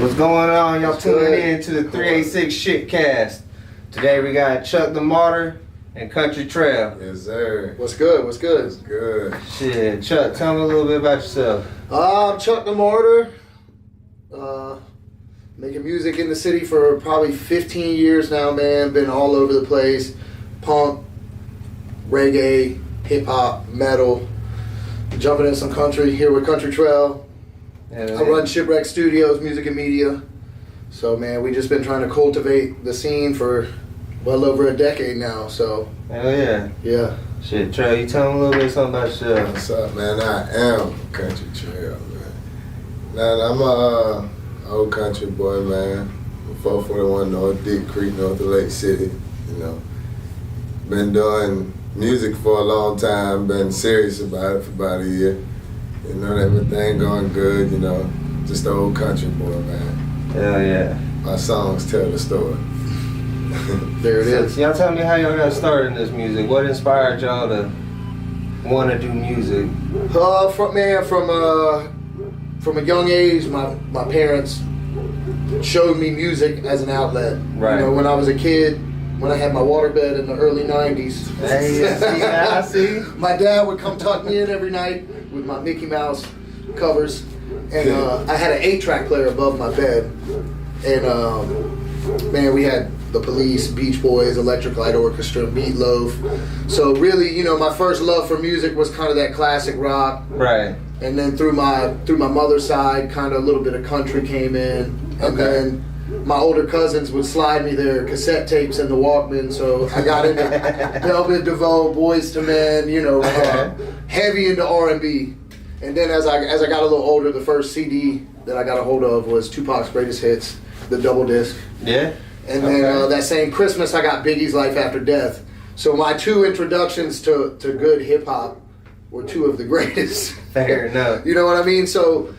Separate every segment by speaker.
Speaker 1: What's going on? Y'all tuning in to the 386 ShitCast. Today we got Chuck the Martyr and Country Trell.
Speaker 2: Yes, sir.
Speaker 3: What's good? What's good?
Speaker 2: What's good?
Speaker 1: Shit, Chuck, tell me a little bit about yourself.
Speaker 3: I'm Chuck the Martyr. Making music in the city for probably 15 years now, man. Been all over the place. Punk, reggae, hip-hop, metal. Jumping in some country here with Country Trell. I run Shipwreck Studios, music and media. So, man, we just been trying to cultivate the scene for well over a decade now, so.
Speaker 1: Hell yeah.
Speaker 3: Yeah.
Speaker 1: Shit, Trell, you tell me a little bit something about yourself.
Speaker 2: What's up, man? I am Country Trell, man. Man, I'm a old country boy, man. I'm 441 North Dick Creek, North of Lake City, you know. Been doing music for a long time, been serious about it for about a year. You know, everything going good, you know. Just an old country boy, man.
Speaker 1: Hell yeah.
Speaker 2: My songs tell the story.
Speaker 3: There it is.
Speaker 1: So y'all tell me how y'all got started in this music. What inspired y'all to want to do music?
Speaker 3: From a young age, my parents showed me music as an outlet.
Speaker 1: Right.
Speaker 3: You know, when I was a kid, when I had my waterbed in the early 90s.
Speaker 1: Hey, I see.
Speaker 3: My dad would come tuck me in every night with my Mickey Mouse covers. And I had an 8-track player above my bed. And man, we had the Police, Beach Boys, Electric Light Orchestra, Meatloaf. So really, you know, my first love for music was kind of that classic rock.
Speaker 1: Right.
Speaker 3: And then through my mother's side, kind of a little bit of country came in. And then my older cousins would slide me their cassette tapes in the Walkman, so I got into Velvet DeVoe, Boys to Men, you know, heavy into R&B. And then as I got a little older, the first CD that I got a hold of was Tupac's Greatest Hits, the double disc.
Speaker 1: Yeah.
Speaker 3: And then that same Christmas, I got Biggie's Life After Death. So my two introductions to good hip hop were two of the greatest.
Speaker 1: Fair enough.
Speaker 3: You know what I mean? So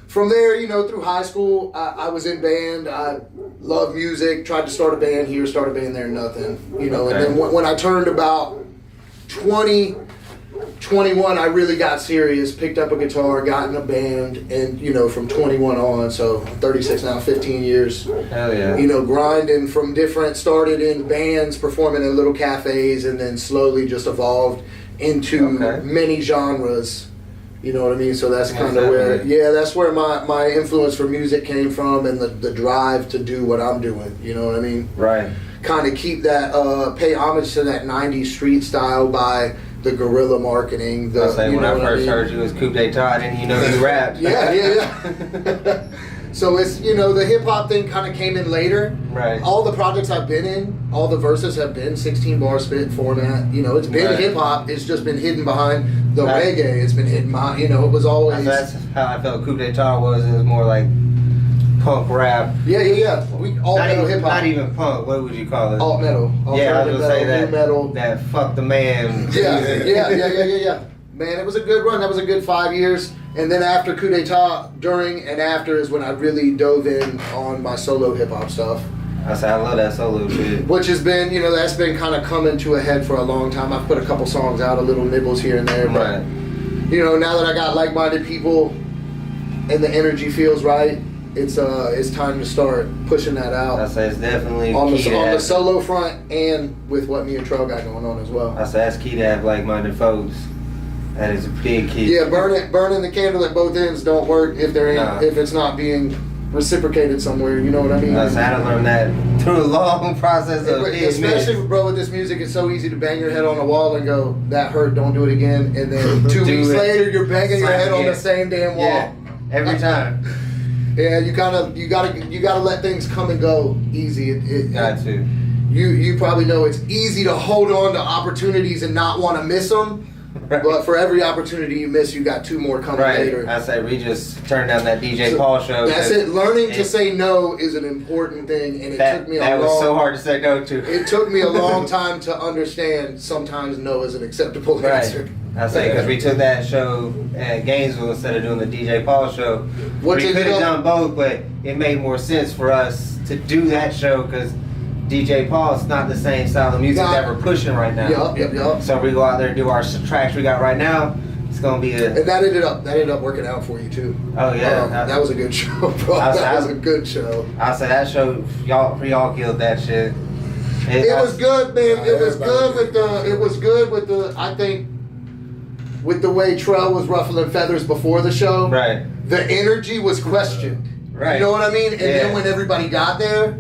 Speaker 3: from there, you know, through high school, I was in band. I loved music. Tried to start a band here, start a band there, nothing. You know, and then when I turned about 21, I really got serious. Picked up a guitar, got in a band, and you know, from 21 on, so I'm 36 now, 15 years.
Speaker 1: Hell yeah.
Speaker 3: You know, grinding from different. Started in bands, performing in little cafes, and then slowly just evolved into many genres. You know what I mean? So that's kind of that's where my influence for music came from, and the drive to do what I'm doing. You know what I mean?
Speaker 1: Right. Kind
Speaker 3: of keep that, pay homage to that 90s street style by the guerrilla marketing.
Speaker 1: When I first heard you was Coupe d'etat, and you know you rapped.
Speaker 3: Yeah. So it's, you know, the hip hop thing kind of came in later.
Speaker 1: Right.
Speaker 3: All the projects I've been in, all the verses have been 16 bar spit format. You know, it's been hip hop. It's just been hidden behind the reggae. It's been hidden behind, you know, it was always.
Speaker 1: That's how I felt Coupe d'etat was. It was more like punk rap.
Speaker 3: Yeah. We all metal hip hop.
Speaker 1: Not even punk. What would you call it?
Speaker 3: Alt metal.
Speaker 1: Yeah, I was gonna say that.
Speaker 3: Metal.
Speaker 1: That fuck the man.
Speaker 3: Yeah. Man, it was a good run. That was a good 5 years. And then after Coup d'etat, during and after is when I really dove in on my solo hip hop stuff.
Speaker 1: I love that solo shit.
Speaker 3: Which has been, you know, that's been kind of coming to a head for a long time. I've put a couple songs out, a little nibbles here and there. But, you know, now that I got like-minded people and the energy feels right, it's time to start pushing that out.
Speaker 1: It's definitely
Speaker 3: on the solo front and with what me and Trell got going on as well.
Speaker 1: That's key to have like-minded folks. That is a big key.
Speaker 3: Yeah, burning the candle at both ends don't work if if it's not being reciprocated somewhere. You know what I mean?
Speaker 1: I had to learn that through a long process of
Speaker 3: especially, bro, with this music, it's so easy to bang your head on the wall and go, "That hurt, don't do it again." And then 2 weeks later, you're banging your head on the same damn wall.
Speaker 1: Yeah, every time.
Speaker 3: Yeah, you gotta let things come and go easy.
Speaker 1: Got to.
Speaker 3: You probably know it's easy to hold on to opportunities and not want to miss them. Right. But for every opportunity you miss, you got 2 more coming later.
Speaker 1: We just turned down that DJ Paul show.
Speaker 3: That's it. Learning to say no is an important thing, and it took me
Speaker 1: that was so hard to say no to.
Speaker 3: It took me a long time to understand sometimes no is an acceptable answer.
Speaker 1: Because we took that show at Gainesville instead of doing the DJ Paul show. We could have done both, but it made more sense for us to do that show because DJ Paul's not the same style of music that we're pushing right now.
Speaker 3: Yup.
Speaker 1: So we go out there and do our tracks we got right now. It's gonna be a.
Speaker 3: And that ended up working out for you too.
Speaker 1: Oh yeah,
Speaker 3: that was a good show, bro. That was a good show.
Speaker 1: I said that show, y'all killed that shit.
Speaker 3: It was good, man. It was good with the. It was good with the. I think with the way Trell was ruffling feathers before the show.
Speaker 1: Right.
Speaker 3: The energy was questioned.
Speaker 1: Right.
Speaker 3: You know what I mean? And then when everybody got there,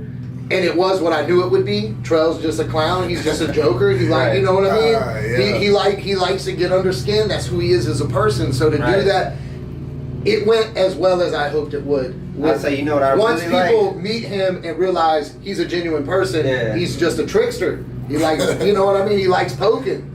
Speaker 3: and it was what I knew it would be. Trell's just a clown. He's just a joker. He like, you know what I mean? He likes to get under skin. That's who he is as a person. So to do that, it went as well as I hoped it would.
Speaker 1: I'd say, you know what I
Speaker 3: Once
Speaker 1: really
Speaker 3: people meet him and realize he's a genuine person, he's just a trickster. He likes, you know what I mean? He likes poking,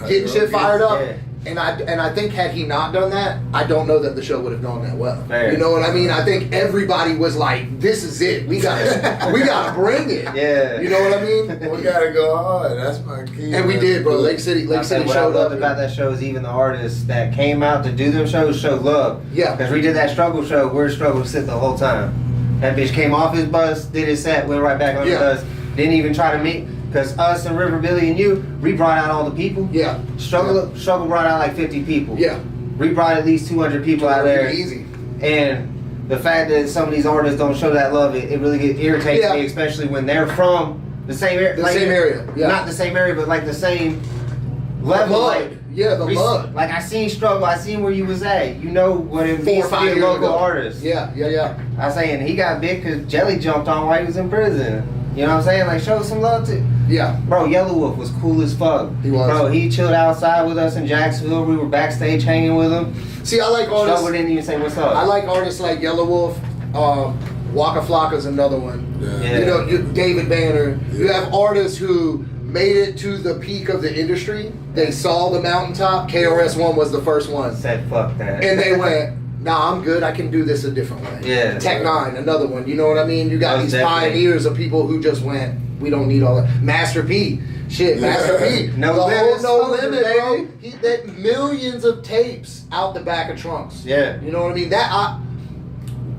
Speaker 3: getting shit fired up. Yeah. And I think had he not done that, I don't know that the show would have gone that well.
Speaker 1: Fair.
Speaker 3: You know what I mean? I think everybody was like, "This is it. We gotta bring it."
Speaker 1: Yeah.
Speaker 3: You know what I mean?
Speaker 2: We gotta go hard. That's my key.
Speaker 3: And we did, bro. Lake City
Speaker 1: what
Speaker 3: showed
Speaker 1: I loved
Speaker 3: up.
Speaker 1: about that show is even the artists that came out to do them shows showed love.
Speaker 3: Yeah.
Speaker 1: Because we did that struggle show, we're struggle sit the whole time. That bitch came off his bus, did his set, went right back on the bus. Didn't even try to meet. Because us and River, Billy, and you, we brought out all the people.
Speaker 3: Yeah.
Speaker 1: Struggle brought out like 50 people.
Speaker 3: Yeah.
Speaker 1: We brought at least 200 people out there.
Speaker 3: Easy.
Speaker 1: And the fact that some of these artists don't show that love, it really irritates me, especially when they're from the same area.
Speaker 3: The same area. Yeah.
Speaker 1: Not the same area, but like the same level.
Speaker 3: Like, the mud.
Speaker 1: Like I seen struggle, I seen where you was at. You know what it
Speaker 3: 4 or
Speaker 1: means to
Speaker 3: 5
Speaker 1: be a
Speaker 3: years
Speaker 1: local
Speaker 3: ago.
Speaker 1: artist.
Speaker 3: Yeah.
Speaker 1: I saying he got big because Jelly jumped on while he was in prison. You know what I'm saying? Like, show some love to.
Speaker 3: Yeah.
Speaker 1: Bro, Yellow Wolf was cool as fuck.
Speaker 3: He was.
Speaker 1: Bro, he chilled outside with us in Jacksonville. We were backstage hanging with him.
Speaker 3: See, I like artists.
Speaker 1: Struggle didn't even say what's up.
Speaker 3: I like artists like Yellow Wolf. Waka Flocka's another one.
Speaker 2: Yeah.
Speaker 3: You know, David Banner. Yeah. You have artists who made it to the peak of the industry. They saw the mountaintop. KRS-One was the first one.
Speaker 1: Said fuck that.
Speaker 3: And they went, nah, I'm good. I can do this a different way.
Speaker 1: Yeah.
Speaker 3: Tech Nine, another one. You know what I mean? You got these pioneers of people who just went, we don't need all that. Master P. Shit, Master P.
Speaker 1: No
Speaker 3: the
Speaker 1: limit,
Speaker 3: whole No Limit, bro. He did millions of tapes out the back of trunks.
Speaker 1: Yeah.
Speaker 3: You know what I mean?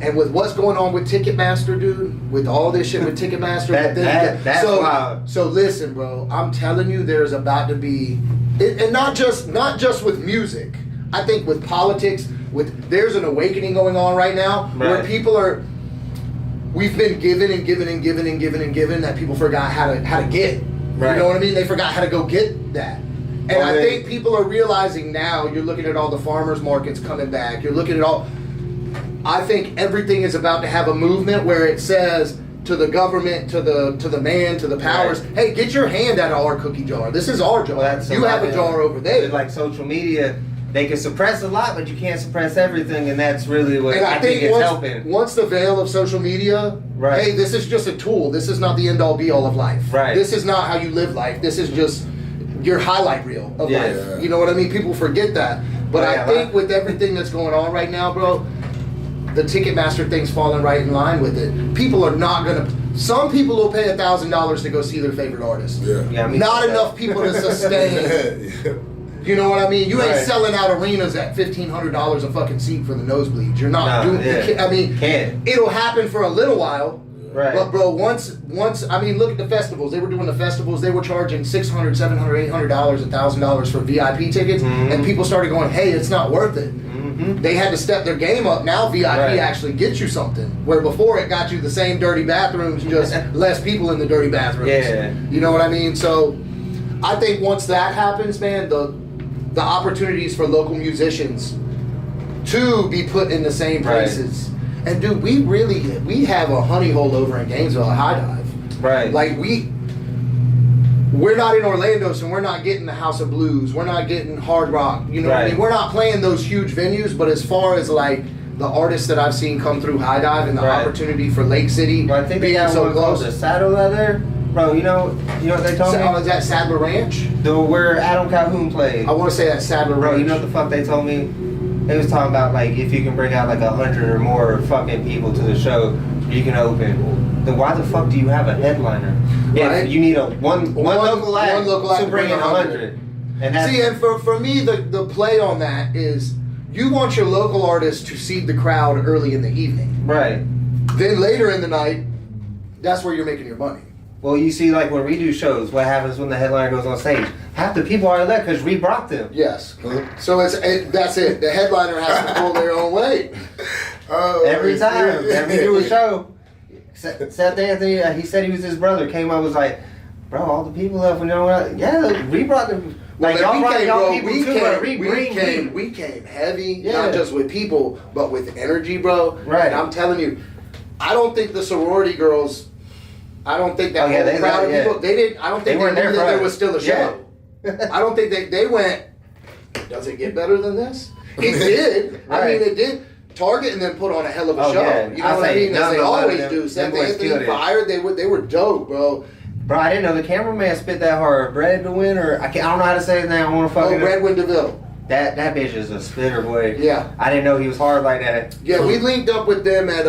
Speaker 3: And with what's going on with Ticketmaster, dude, with all this shit with Ticketmaster,
Speaker 1: that's wild.
Speaker 3: So listen, bro, I'm telling you, there's about to be, and not just with music. I think with politics, there's an awakening going on right now where people are. We've been given that people forgot how to get.
Speaker 1: Right.
Speaker 3: You know what I mean? They forgot how to go get that. And I think people are realizing now. You're looking at all the farmers markets coming back. You're looking at all. I think everything is about to have a movement where it says to the government, to the man, to the powers, hey, get your hand out of our cookie jar. This is our jar.
Speaker 1: Well,
Speaker 3: you have a jar over there.
Speaker 1: Like social media, they can suppress a lot, but you can't suppress everything, and that's really what
Speaker 3: and
Speaker 1: I think is helping.
Speaker 3: Once the veil of social media, hey, this is just a tool. This is not the end all be all of life.
Speaker 1: Right.
Speaker 3: This is not how you live life. This is just your highlight reel of life. You know what I mean? People forget that. But I think with everything that's going on right now, bro, the Ticketmaster thing's falling right in line with it. People are not gonna. Some people will pay $1,000 to go see their favorite artist.
Speaker 2: Yeah.
Speaker 3: Not enough people to sustain. You know what I mean? You ain't selling out arenas at $1,500 a fucking seat for the nosebleeds. You're not doing. I mean, it'll happen for a little while.
Speaker 1: Right.
Speaker 3: But bro, once I mean, look at the festivals. They were doing the festivals. They were charging $600, $700, $800, $1,000 for VIP tickets, and people started going, "Hey, it's not worth it." They had to step their game up. Now VIP actually gets you something, where before it got you the same dirty bathrooms, just less people in the dirty bathrooms.
Speaker 1: Yeah.
Speaker 3: You know what I mean? So I think once that happens, man, the opportunities for local musicians to be put in the same places. And dude, we have a honey hole over in Gainesville at High Dive.
Speaker 1: Right.
Speaker 3: Like we're not in Orlando, so we're not getting the House of Blues. We're not getting Hard Rock. You know what I mean? We're not playing those huge venues, but as far as like the artists that I've seen come through High Dive and the opportunity for Lake City
Speaker 1: I think they got one called the Saddle Leather. Bro, you know what they told me?
Speaker 3: Is that Sadler Ranch?
Speaker 1: Where Adam Calhoun played.
Speaker 3: I want to say that Sadler Ranch.
Speaker 1: Bro, you know what the fuck they told me? They was talking about like if you can bring out like 100 or more fucking people to the show, you can open. Then why the fuck do you have a headliner? Yeah, you need one local act to bring in 100. And that's,
Speaker 3: see, and for me, the play on that is you want your local artist to seed the crowd early in the evening.
Speaker 1: Right.
Speaker 3: Then later in the night, that's where you're making your money.
Speaker 1: Well, you see, like when we do shows, what happens when the headliner goes on stage? Half the people are there because we brought them.
Speaker 3: Yes. So that's it. The headliner has to pull their own weight.
Speaker 1: Every time that we do a show, Seth Anthony, he said he was his brother, came up was like, bro, all the people left when y'all went out. Yeah, we brought them. Like y'all brought y'all people too, but
Speaker 3: we came heavy, not just with people, but with energy, bro.
Speaker 1: Right.
Speaker 3: And I'm telling you, I don't think the sorority girls, I don't think that whole crowd of people, they didn't, I don't think they knew that there was still a show. I don't think they went, does it get better than this? It did.
Speaker 1: Right.
Speaker 3: I mean, it did. Target and then put on a hell of a show.
Speaker 1: Yeah.
Speaker 3: You know what I mean? As they always do. Seth
Speaker 1: boys
Speaker 3: Anthony fired, they were dope, bro.
Speaker 1: Bro, I didn't know the cameraman spit that hard. Brad DeWin, or I don't know how to say his name. I want to fucking.
Speaker 3: Redwin DeVille.
Speaker 1: That bitch is a spitter, boy.
Speaker 3: Yeah.
Speaker 1: I didn't know he was hard like that.
Speaker 3: Yeah, we linked up with them at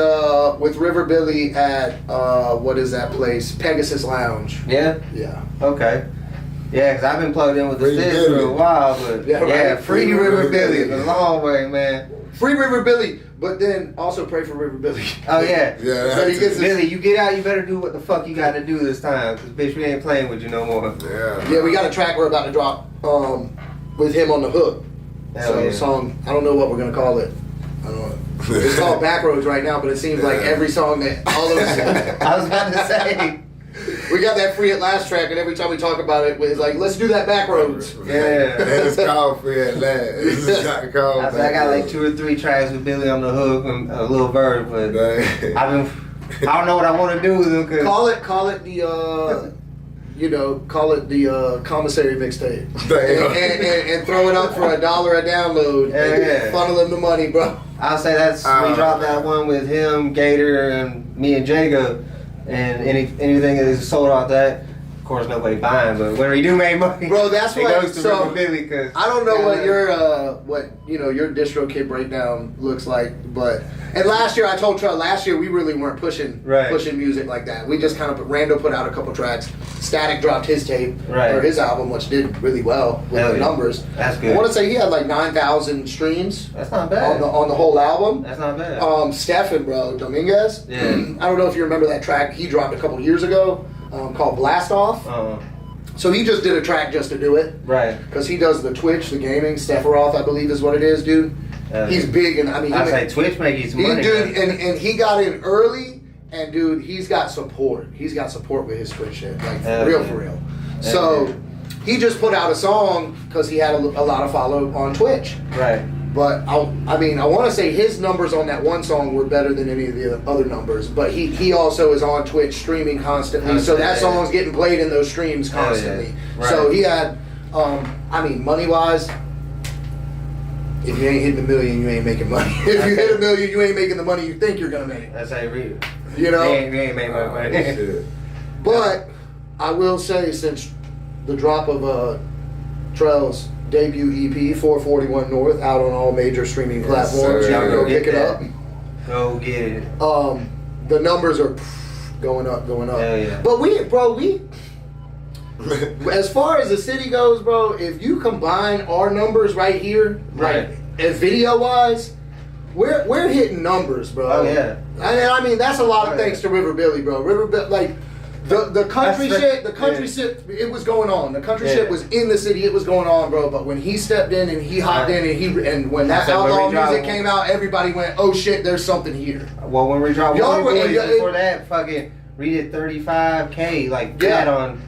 Speaker 3: with River Billy at what is that place? Pegasus Lounge.
Speaker 1: Yeah.
Speaker 3: Yeah.
Speaker 1: Okay. Yeah, because I've been plugged in with the
Speaker 2: Free
Speaker 1: sticks for a
Speaker 2: Billy.
Speaker 1: while, but
Speaker 3: right.
Speaker 1: free River Billy, the long way, man.
Speaker 3: Free River Billy, but then also pray for River Billy.
Speaker 1: Oh yeah.
Speaker 2: Yeah.
Speaker 3: So he gets his,
Speaker 1: Billy, you get out, you better do what the fuck you got to do this time, because bitch, we ain't playing with you no more.
Speaker 2: Yeah.
Speaker 3: we got a track we're about to drop with him on the hook.
Speaker 1: Hell
Speaker 3: So
Speaker 1: yeah.
Speaker 3: song, I don't know what we're gonna call it. I don't know. It's called Backroads right now, but it seems like every song that all of us.
Speaker 1: I was about to say.
Speaker 3: We got that Free at Last track, and every time we talk about it, it's like, let's do that Backroads.
Speaker 1: Yeah.
Speaker 2: It's called Free at Last. It's not called
Speaker 1: I got like 2 or 3 tracks with Billy on the hook and a little verse, but I don't know what I want to do with them. Cause
Speaker 3: Call it the commissary mixtape, and throw it up for $1 a download. And funnel them the money, bro.
Speaker 1: I'll say we dropped that one with him, Gator, and me and Jago, and anything that is sold out that. Of course, nobody buying, but when we do make money,
Speaker 3: Bro, that's
Speaker 1: it
Speaker 3: what.
Speaker 1: goes to
Speaker 3: So
Speaker 1: River Billy. Cause
Speaker 3: I don't know what your DistroKid breakdown looks like, but last year I told Trell. Last year we really weren't pushing music like that. We just kind of Rando put out a couple tracks. Static dropped his tape or his album, which did really well with the numbers.
Speaker 1: That's good.
Speaker 3: I want to say he had like 9,000 streams.
Speaker 1: That's not bad
Speaker 3: on the whole album.
Speaker 1: That's not bad.
Speaker 3: Stefan, bro, Dominguez.
Speaker 1: Yeah.
Speaker 3: I don't know if you remember that track he dropped a couple years ago called Blast Off. So he just did a track just to do it.
Speaker 1: Right.
Speaker 3: Because he does the Twitch, the gaming. Sephiroth, I believe is what it is, dude. He's big, and I mean...
Speaker 1: I say Twitch making some money.
Speaker 3: Dude, and he got in early, and dude, he's got support. He's got support with his Twitch shit. Like, for real. So, he just put out a song because he had a lot of follow on Twitch.
Speaker 1: Right.
Speaker 3: But, I want to say his numbers on that one song were better than any of the other numbers. But he also is on Twitch streaming constantly. So that song's getting played in those streams constantly.
Speaker 1: Yeah. Right.
Speaker 3: So he had, money-wise, if you ain't hitting $1 million, you ain't making money. If you hit $1 million, you ain't making the money you think you're going to make.
Speaker 1: That's how you read it.
Speaker 3: You know?
Speaker 1: We ain't making money.
Speaker 3: But I will say, since the drop of Trell's debut EP, 441 North, out on all major streaming platforms, y'all go pick it up.
Speaker 1: Go get it.
Speaker 3: The numbers are going up.
Speaker 1: Hell yeah.
Speaker 3: But we as far as the city goes, bro, if you combine our numbers right here, video wise, we're hitting numbers, bro.
Speaker 1: Oh yeah.
Speaker 3: I mean that's a lot of thanks to River Billy, bro. River Billy, like the country shit, it was going on. The country shit was in the city, it was going on, bro. But when he stepped in and he hopped in and when that outlaw music came out, everybody went, oh shit, there's something here.
Speaker 1: Well, when we dropped before that, fucking we did 35K like that on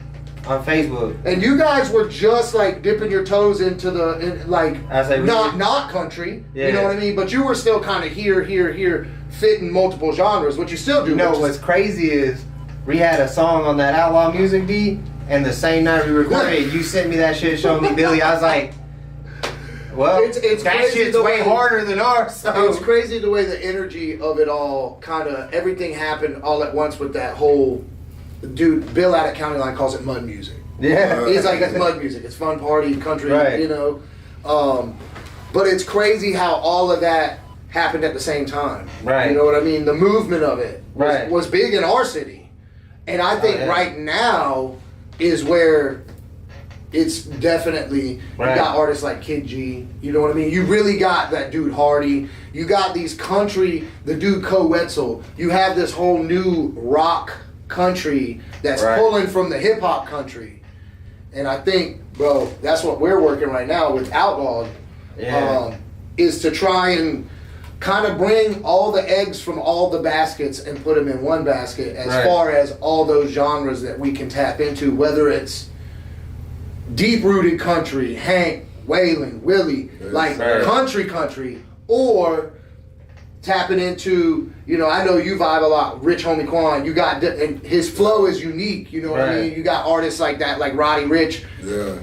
Speaker 1: Facebook.
Speaker 3: And you guys were just like dipping your toes into not country.
Speaker 1: Yeah.
Speaker 3: You know what I mean? But you were still kind of here, fitting multiple genres, which you still do.
Speaker 1: You know what's crazy is we had a song on that outlaw music beat, and the same night we recorded it, you sent me that shit, showed me Billy. I was like, well,
Speaker 3: it's
Speaker 1: that shit's way harder than ours. So.
Speaker 3: It's crazy the way the energy of it all everything happened all at once with that whole. Dude, Bill out at County Line calls it mud music.
Speaker 1: Yeah.
Speaker 3: He's like, it's mud music. It's fun party, country, you know. But it's crazy how all of that happened at the same time.
Speaker 1: Right.
Speaker 3: You know what I mean? The movement of it was big in our city. And I think right now is where it's definitely, you got artists like Kid G, you know what I mean? You really got that dude Hardy. You got these country, the dude Co Wetzel. You have this whole new rock country that's
Speaker 1: Right.
Speaker 3: pulling from the hip hop country. And I think, bro, that's what we're working right now with Outlawed.
Speaker 1: Yeah.
Speaker 3: Is to try and kind of bring all the eggs from all the baskets and put them in one basket as
Speaker 1: Right.
Speaker 3: far as all those genres that we can tap into, whether it's deep-rooted country, Hank, Waylon, Willie, like
Speaker 1: right.
Speaker 3: country, or tapping into, you know, I know you vibe a lot, Rich Homie Quan, you got, and his flow is unique, you know what I
Speaker 1: Right.
Speaker 3: mean? You got artists like that, like Roddy Ricch.
Speaker 2: Yeah.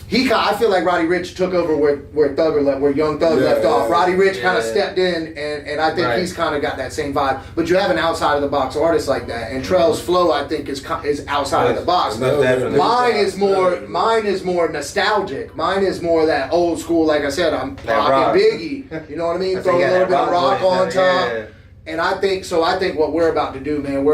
Speaker 3: I feel like Roddy Ricch took over where Young Thug left off. Roddy Ricch kind of stepped in, and I think he's kind of got that same vibe. But you have an outside of the box artist like that, and Trell's flow I think is outside of the box.
Speaker 1: Definitely.
Speaker 3: Mine is more nostalgic. Mine is more that old school. Like I said, I'm rocking Biggie. You know what I mean? Throw a little bit of rock on top.
Speaker 1: Yeah.
Speaker 3: And I think what we're about to do, man.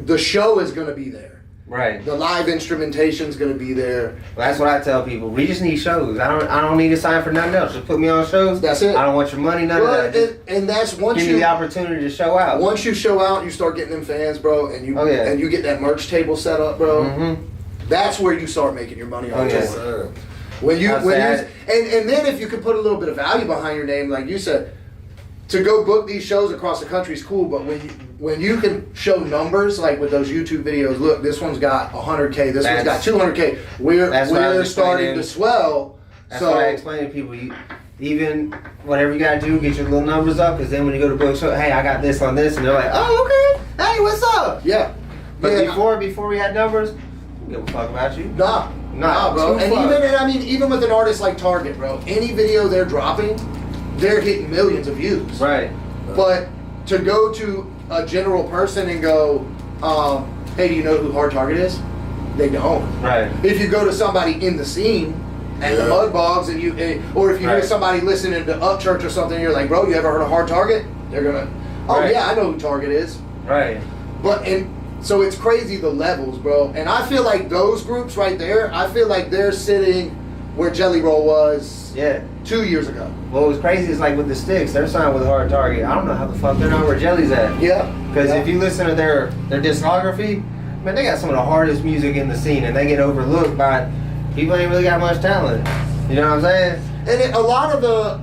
Speaker 3: The show is gonna be there.
Speaker 1: Right.
Speaker 3: The live instrumentation's gonna be there.
Speaker 1: Well, that's what I tell people. We just need shows. I don't need to sign for nothing else. Just put me on shows.
Speaker 3: That's it.
Speaker 1: I don't want your money, none of that. Just
Speaker 3: and that's once
Speaker 1: give me the opportunity to show out.
Speaker 3: Once you show out, you start getting them fans, bro, and you get that merch table set up, bro.
Speaker 1: Mm-hmm.
Speaker 3: That's where you start making your money on tour.
Speaker 2: Sir.
Speaker 3: And then if you can put a little bit of value behind your name, like you said, to go book these shows across the country is cool, but when you can show numbers, like with those YouTube videos, look, this one's got 100K, this one's got 200K, we're starting to swell.
Speaker 1: That's what I explain to people. Even whatever you gotta do, get your little numbers up, because then when you go to book show, hey, I got this on this, and they're like, oh, okay, hey, what's up?
Speaker 3: Yeah.
Speaker 1: But before we had numbers, I don't give a fuck about you.
Speaker 3: Nah, bro. And even with an artist like Target, bro, any video they're dropping, they're hitting millions of views.
Speaker 1: Right.
Speaker 3: But to go to a general person and go, hey, do you know who Hard Target is? They don't.
Speaker 1: Right.
Speaker 3: If you go to somebody in the scene at the Mud Bogs, or if you hear somebody listening to Upchurch or something, you're like, bro, you ever heard of Hard Target? They're gonna, yeah, I know who Target is.
Speaker 1: Right.
Speaker 3: So it's crazy the levels, bro. And I feel like those groups right there, I feel like they're sitting where Jelly Roll was 2 years ago.
Speaker 1: What was crazy is like with the Sticks, they're signed with Hard Target. I don't know how the fuck they're not where Jelly's at.
Speaker 3: Yeah.
Speaker 1: Because if you listen to their discography, man, they got some of the hardest music in the scene, and they get overlooked by people ain't really got much talent. You know what I'm saying?
Speaker 3: And a lot of the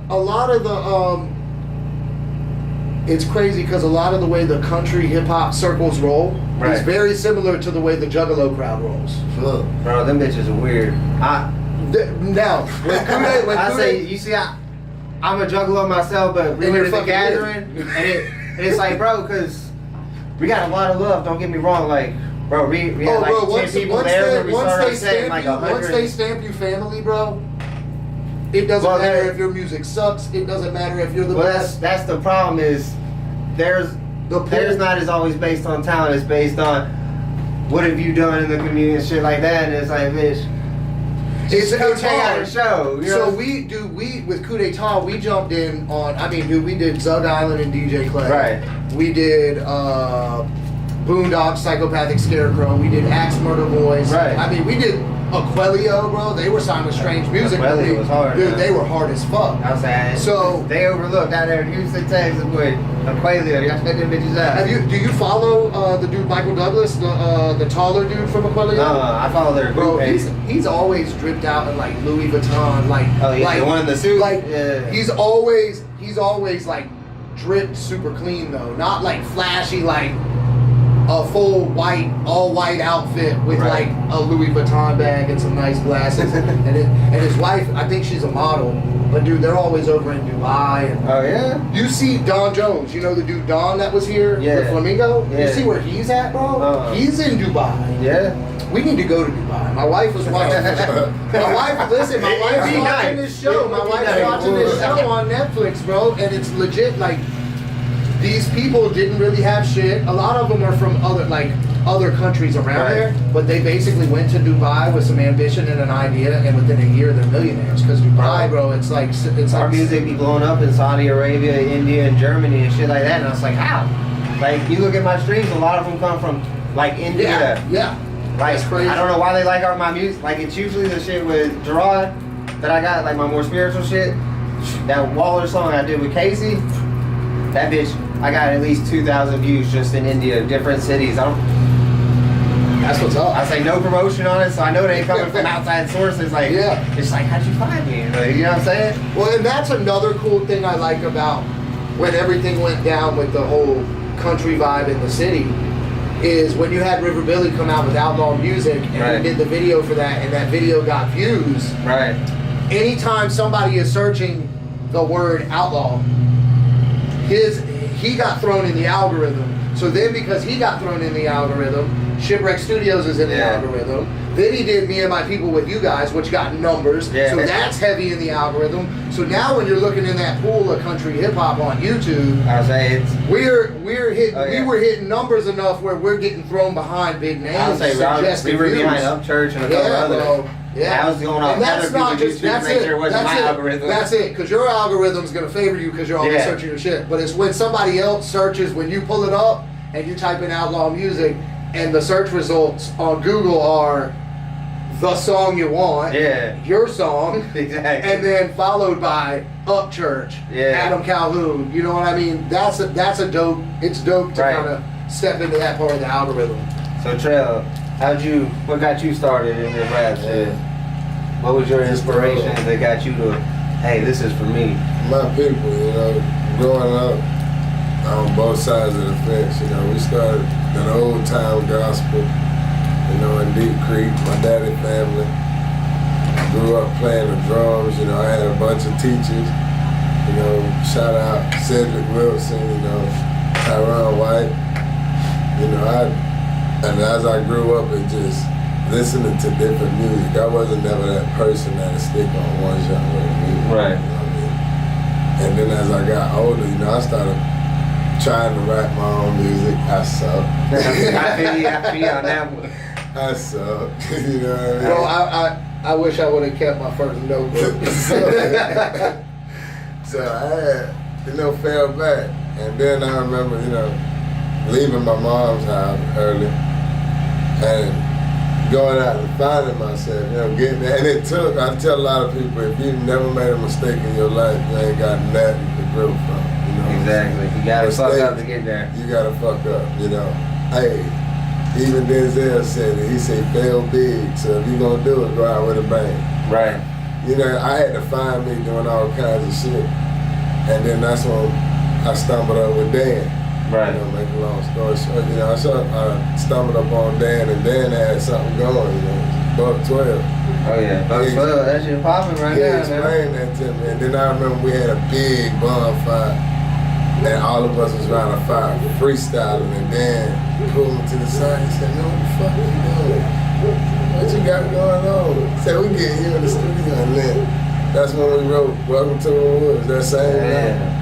Speaker 3: it's crazy because a lot of the way the country hip hop circles roll is very similar to the way the Juggalo crowd rolls.
Speaker 2: Sure.
Speaker 1: Bro, them bitches are weird.
Speaker 3: Now,
Speaker 1: I say, you see, I'm a juggalo myself, but we went to the gathering, and it's like, bro, because we got a lot of love. Don't get me wrong, like, bro, we had like 10 people there when we started our set, like 100.
Speaker 3: Once they stamp you family, bro, it doesn't matter if your music sucks. It doesn't matter if you're the best.
Speaker 1: That's the problem is theirs not as always based on talent. It's based on what have you done in the community and shit like that. And it's like, bitch.
Speaker 3: It's
Speaker 1: check out the show. You know?
Speaker 3: So we with Coup d'etat, we jumped in on. I mean, dude, we did Zug Island and DJ Clay.
Speaker 1: Right.
Speaker 3: We did Boondocks, Psychopathic Scarecrow. We did Axe Murder Boys.
Speaker 1: Right.
Speaker 3: I mean, we did Aquelio, bro. They were signed with Strange Music.
Speaker 1: Aquelio was hard.
Speaker 3: Dude, they were hard as fuck.
Speaker 1: I was saying.
Speaker 3: So
Speaker 1: they overlooked out there in Houston, Texas with Aquelio. Y'all check them bitches out.
Speaker 3: Do you follow the dude Michael Douglas, the taller dude from Aquelio?
Speaker 1: I follow their group page.
Speaker 3: He's always dripped out in like Louis Vuitton, like
Speaker 1: the one in the suit.
Speaker 3: Like he's always like dripped super clean though, not like flashy like a full all white outfit with like a Louis Vuitton bag and some nice glasses. and his wife, I think she's a model, but dude, they're always over in Dubai. And
Speaker 1: oh yeah.
Speaker 3: You see Don Jones, you know the dude Don that was here with Flamingo.
Speaker 1: Yeah.
Speaker 3: You see where he's at, bro? He's in Dubai.
Speaker 1: Yeah.
Speaker 3: We need to go to Dubai. My wife was watching this show. My wife's watching this show. My wife's watching this show on Netflix, bro. And it's legit, like, these people didn't really have shit. A lot of them are from other countries around there, but they basically went to Dubai with some ambition and an idea, and within a year they're millionaires. Because Dubai, bro, it's like
Speaker 1: our music be blowing up in Saudi Arabia, India, and Germany and shit like that. And I was like, how? Like, you look at my streams, a lot of them come from like India.
Speaker 3: Yeah.
Speaker 1: Like,
Speaker 3: that's crazy.
Speaker 1: I don't know why they like my music. Like, it's usually the shit with Gerard that I got, like my more spiritual shit. That Waller song I did with Casey, that bitch, I got at least 2,000 views just in India, different cities.
Speaker 3: That's what's up.
Speaker 1: I say no promotion on it, so I know they ain't coming from outside sources. Like, it's like, how'd you find me? Like, you know what I'm saying?
Speaker 3: Well, and that's another cool thing I like about when everything went down with the whole country vibe in the city, is when you had River Billy come out with Outlaw Music and we did the video for that, and that video got views.
Speaker 1: Right.
Speaker 3: Anytime somebody is searching the word outlaw, he got thrown in the algorithm. So then because he got thrown in the algorithm, Shipwreck Studios is in the algorithm. Then he did Me and My People with You Guys, which got numbers. So that's heavy in the algorithm. So now when you're looking in that pool of country hip hop on YouTube,
Speaker 1: I say it's
Speaker 3: we were hitting numbers enough where we're getting thrown behind big names.
Speaker 1: I would say we were behind Upchurch and a couple other. I was going off other people's YouTube to make sure it wasn't my algorithm.
Speaker 3: That's it, because your algorithm's going to favor you because you're always searching your shit. But it's when somebody else searches, when you pull it up and you type in Outlaw Music and the search results on Google are the song you want, your song, and then followed by Upchurch, Adam Calhoun. You know what I mean? That's a dope. It's dope to kind of step into that part of the algorithm.
Speaker 1: So Trell, what got you started in your rap shit? What was your inspiration that got you to, hey, this is for me?
Speaker 2: My people, you know, growing up on both sides of the fence, you know, we started an old time gospel, you know, in Deep Creek, my daddy family. I grew up playing the drums, you know, I had a bunch of teachers, you know, shout out Cedric Wilson, you know, Tyrone White, you know, and as I grew up and just listening to different music, I wasn't never that person that'd stick on one genre of music.
Speaker 1: Right.
Speaker 2: You know what I mean? And then as I got older, you know, I started trying to write my own music. I suck.
Speaker 1: I feel you on that one.
Speaker 2: I suck. You know what I mean?
Speaker 3: Well, I wish I would have kept my first notebook.
Speaker 2: So I had, you know, fell back. And then I remember, you know, leaving my mom's house early and going out and finding myself, you know, getting there. And it took, I tell a lot of people, if you've never made a mistake in your life, you ain't got nothing to grow from, you know.
Speaker 1: Exactly. You gotta fuck up to get there.
Speaker 2: You gotta fuck up, you know. Hey, even Denzel said it. He said, fail big, so if you're gonna do it, go out with a bang.
Speaker 1: Right.
Speaker 2: You know, I had to find me doing all kinds of shit. And then that's when I stumbled up with Dan.
Speaker 1: Right.
Speaker 2: You know, make a long story short, you know, I stumbled up on Dan, and Dan had something going, you know, Buck 12.
Speaker 1: Oh yeah, Buck 12, that shit popping right now.
Speaker 2: He explained that to me, and then I remember we had a big bonfire, and all of us was around a fire freestyling, and Dan pulled me to the side and said, "No, what the fuck are you doing? What you got going on?" He said, "We get here in the studio," and then that's when we wrote "Welcome to the Woods." That same night.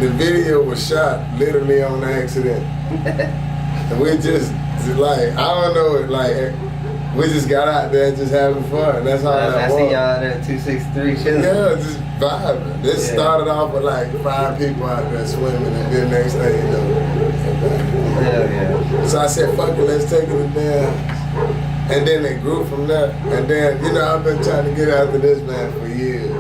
Speaker 2: The video was shot literally on accident. And we just like, I don't know, like, we just got out there just having fun. That's how that was.
Speaker 1: I see y'all there 263 chilling.
Speaker 2: Yeah, just vibing. This started off with like 5 people out there swimming, and then next thing you know,
Speaker 1: hell yeah.
Speaker 2: So I said, fuck it, let's take it to dance. And then it grew from there. And then, you know, I've been trying to get after this man for years.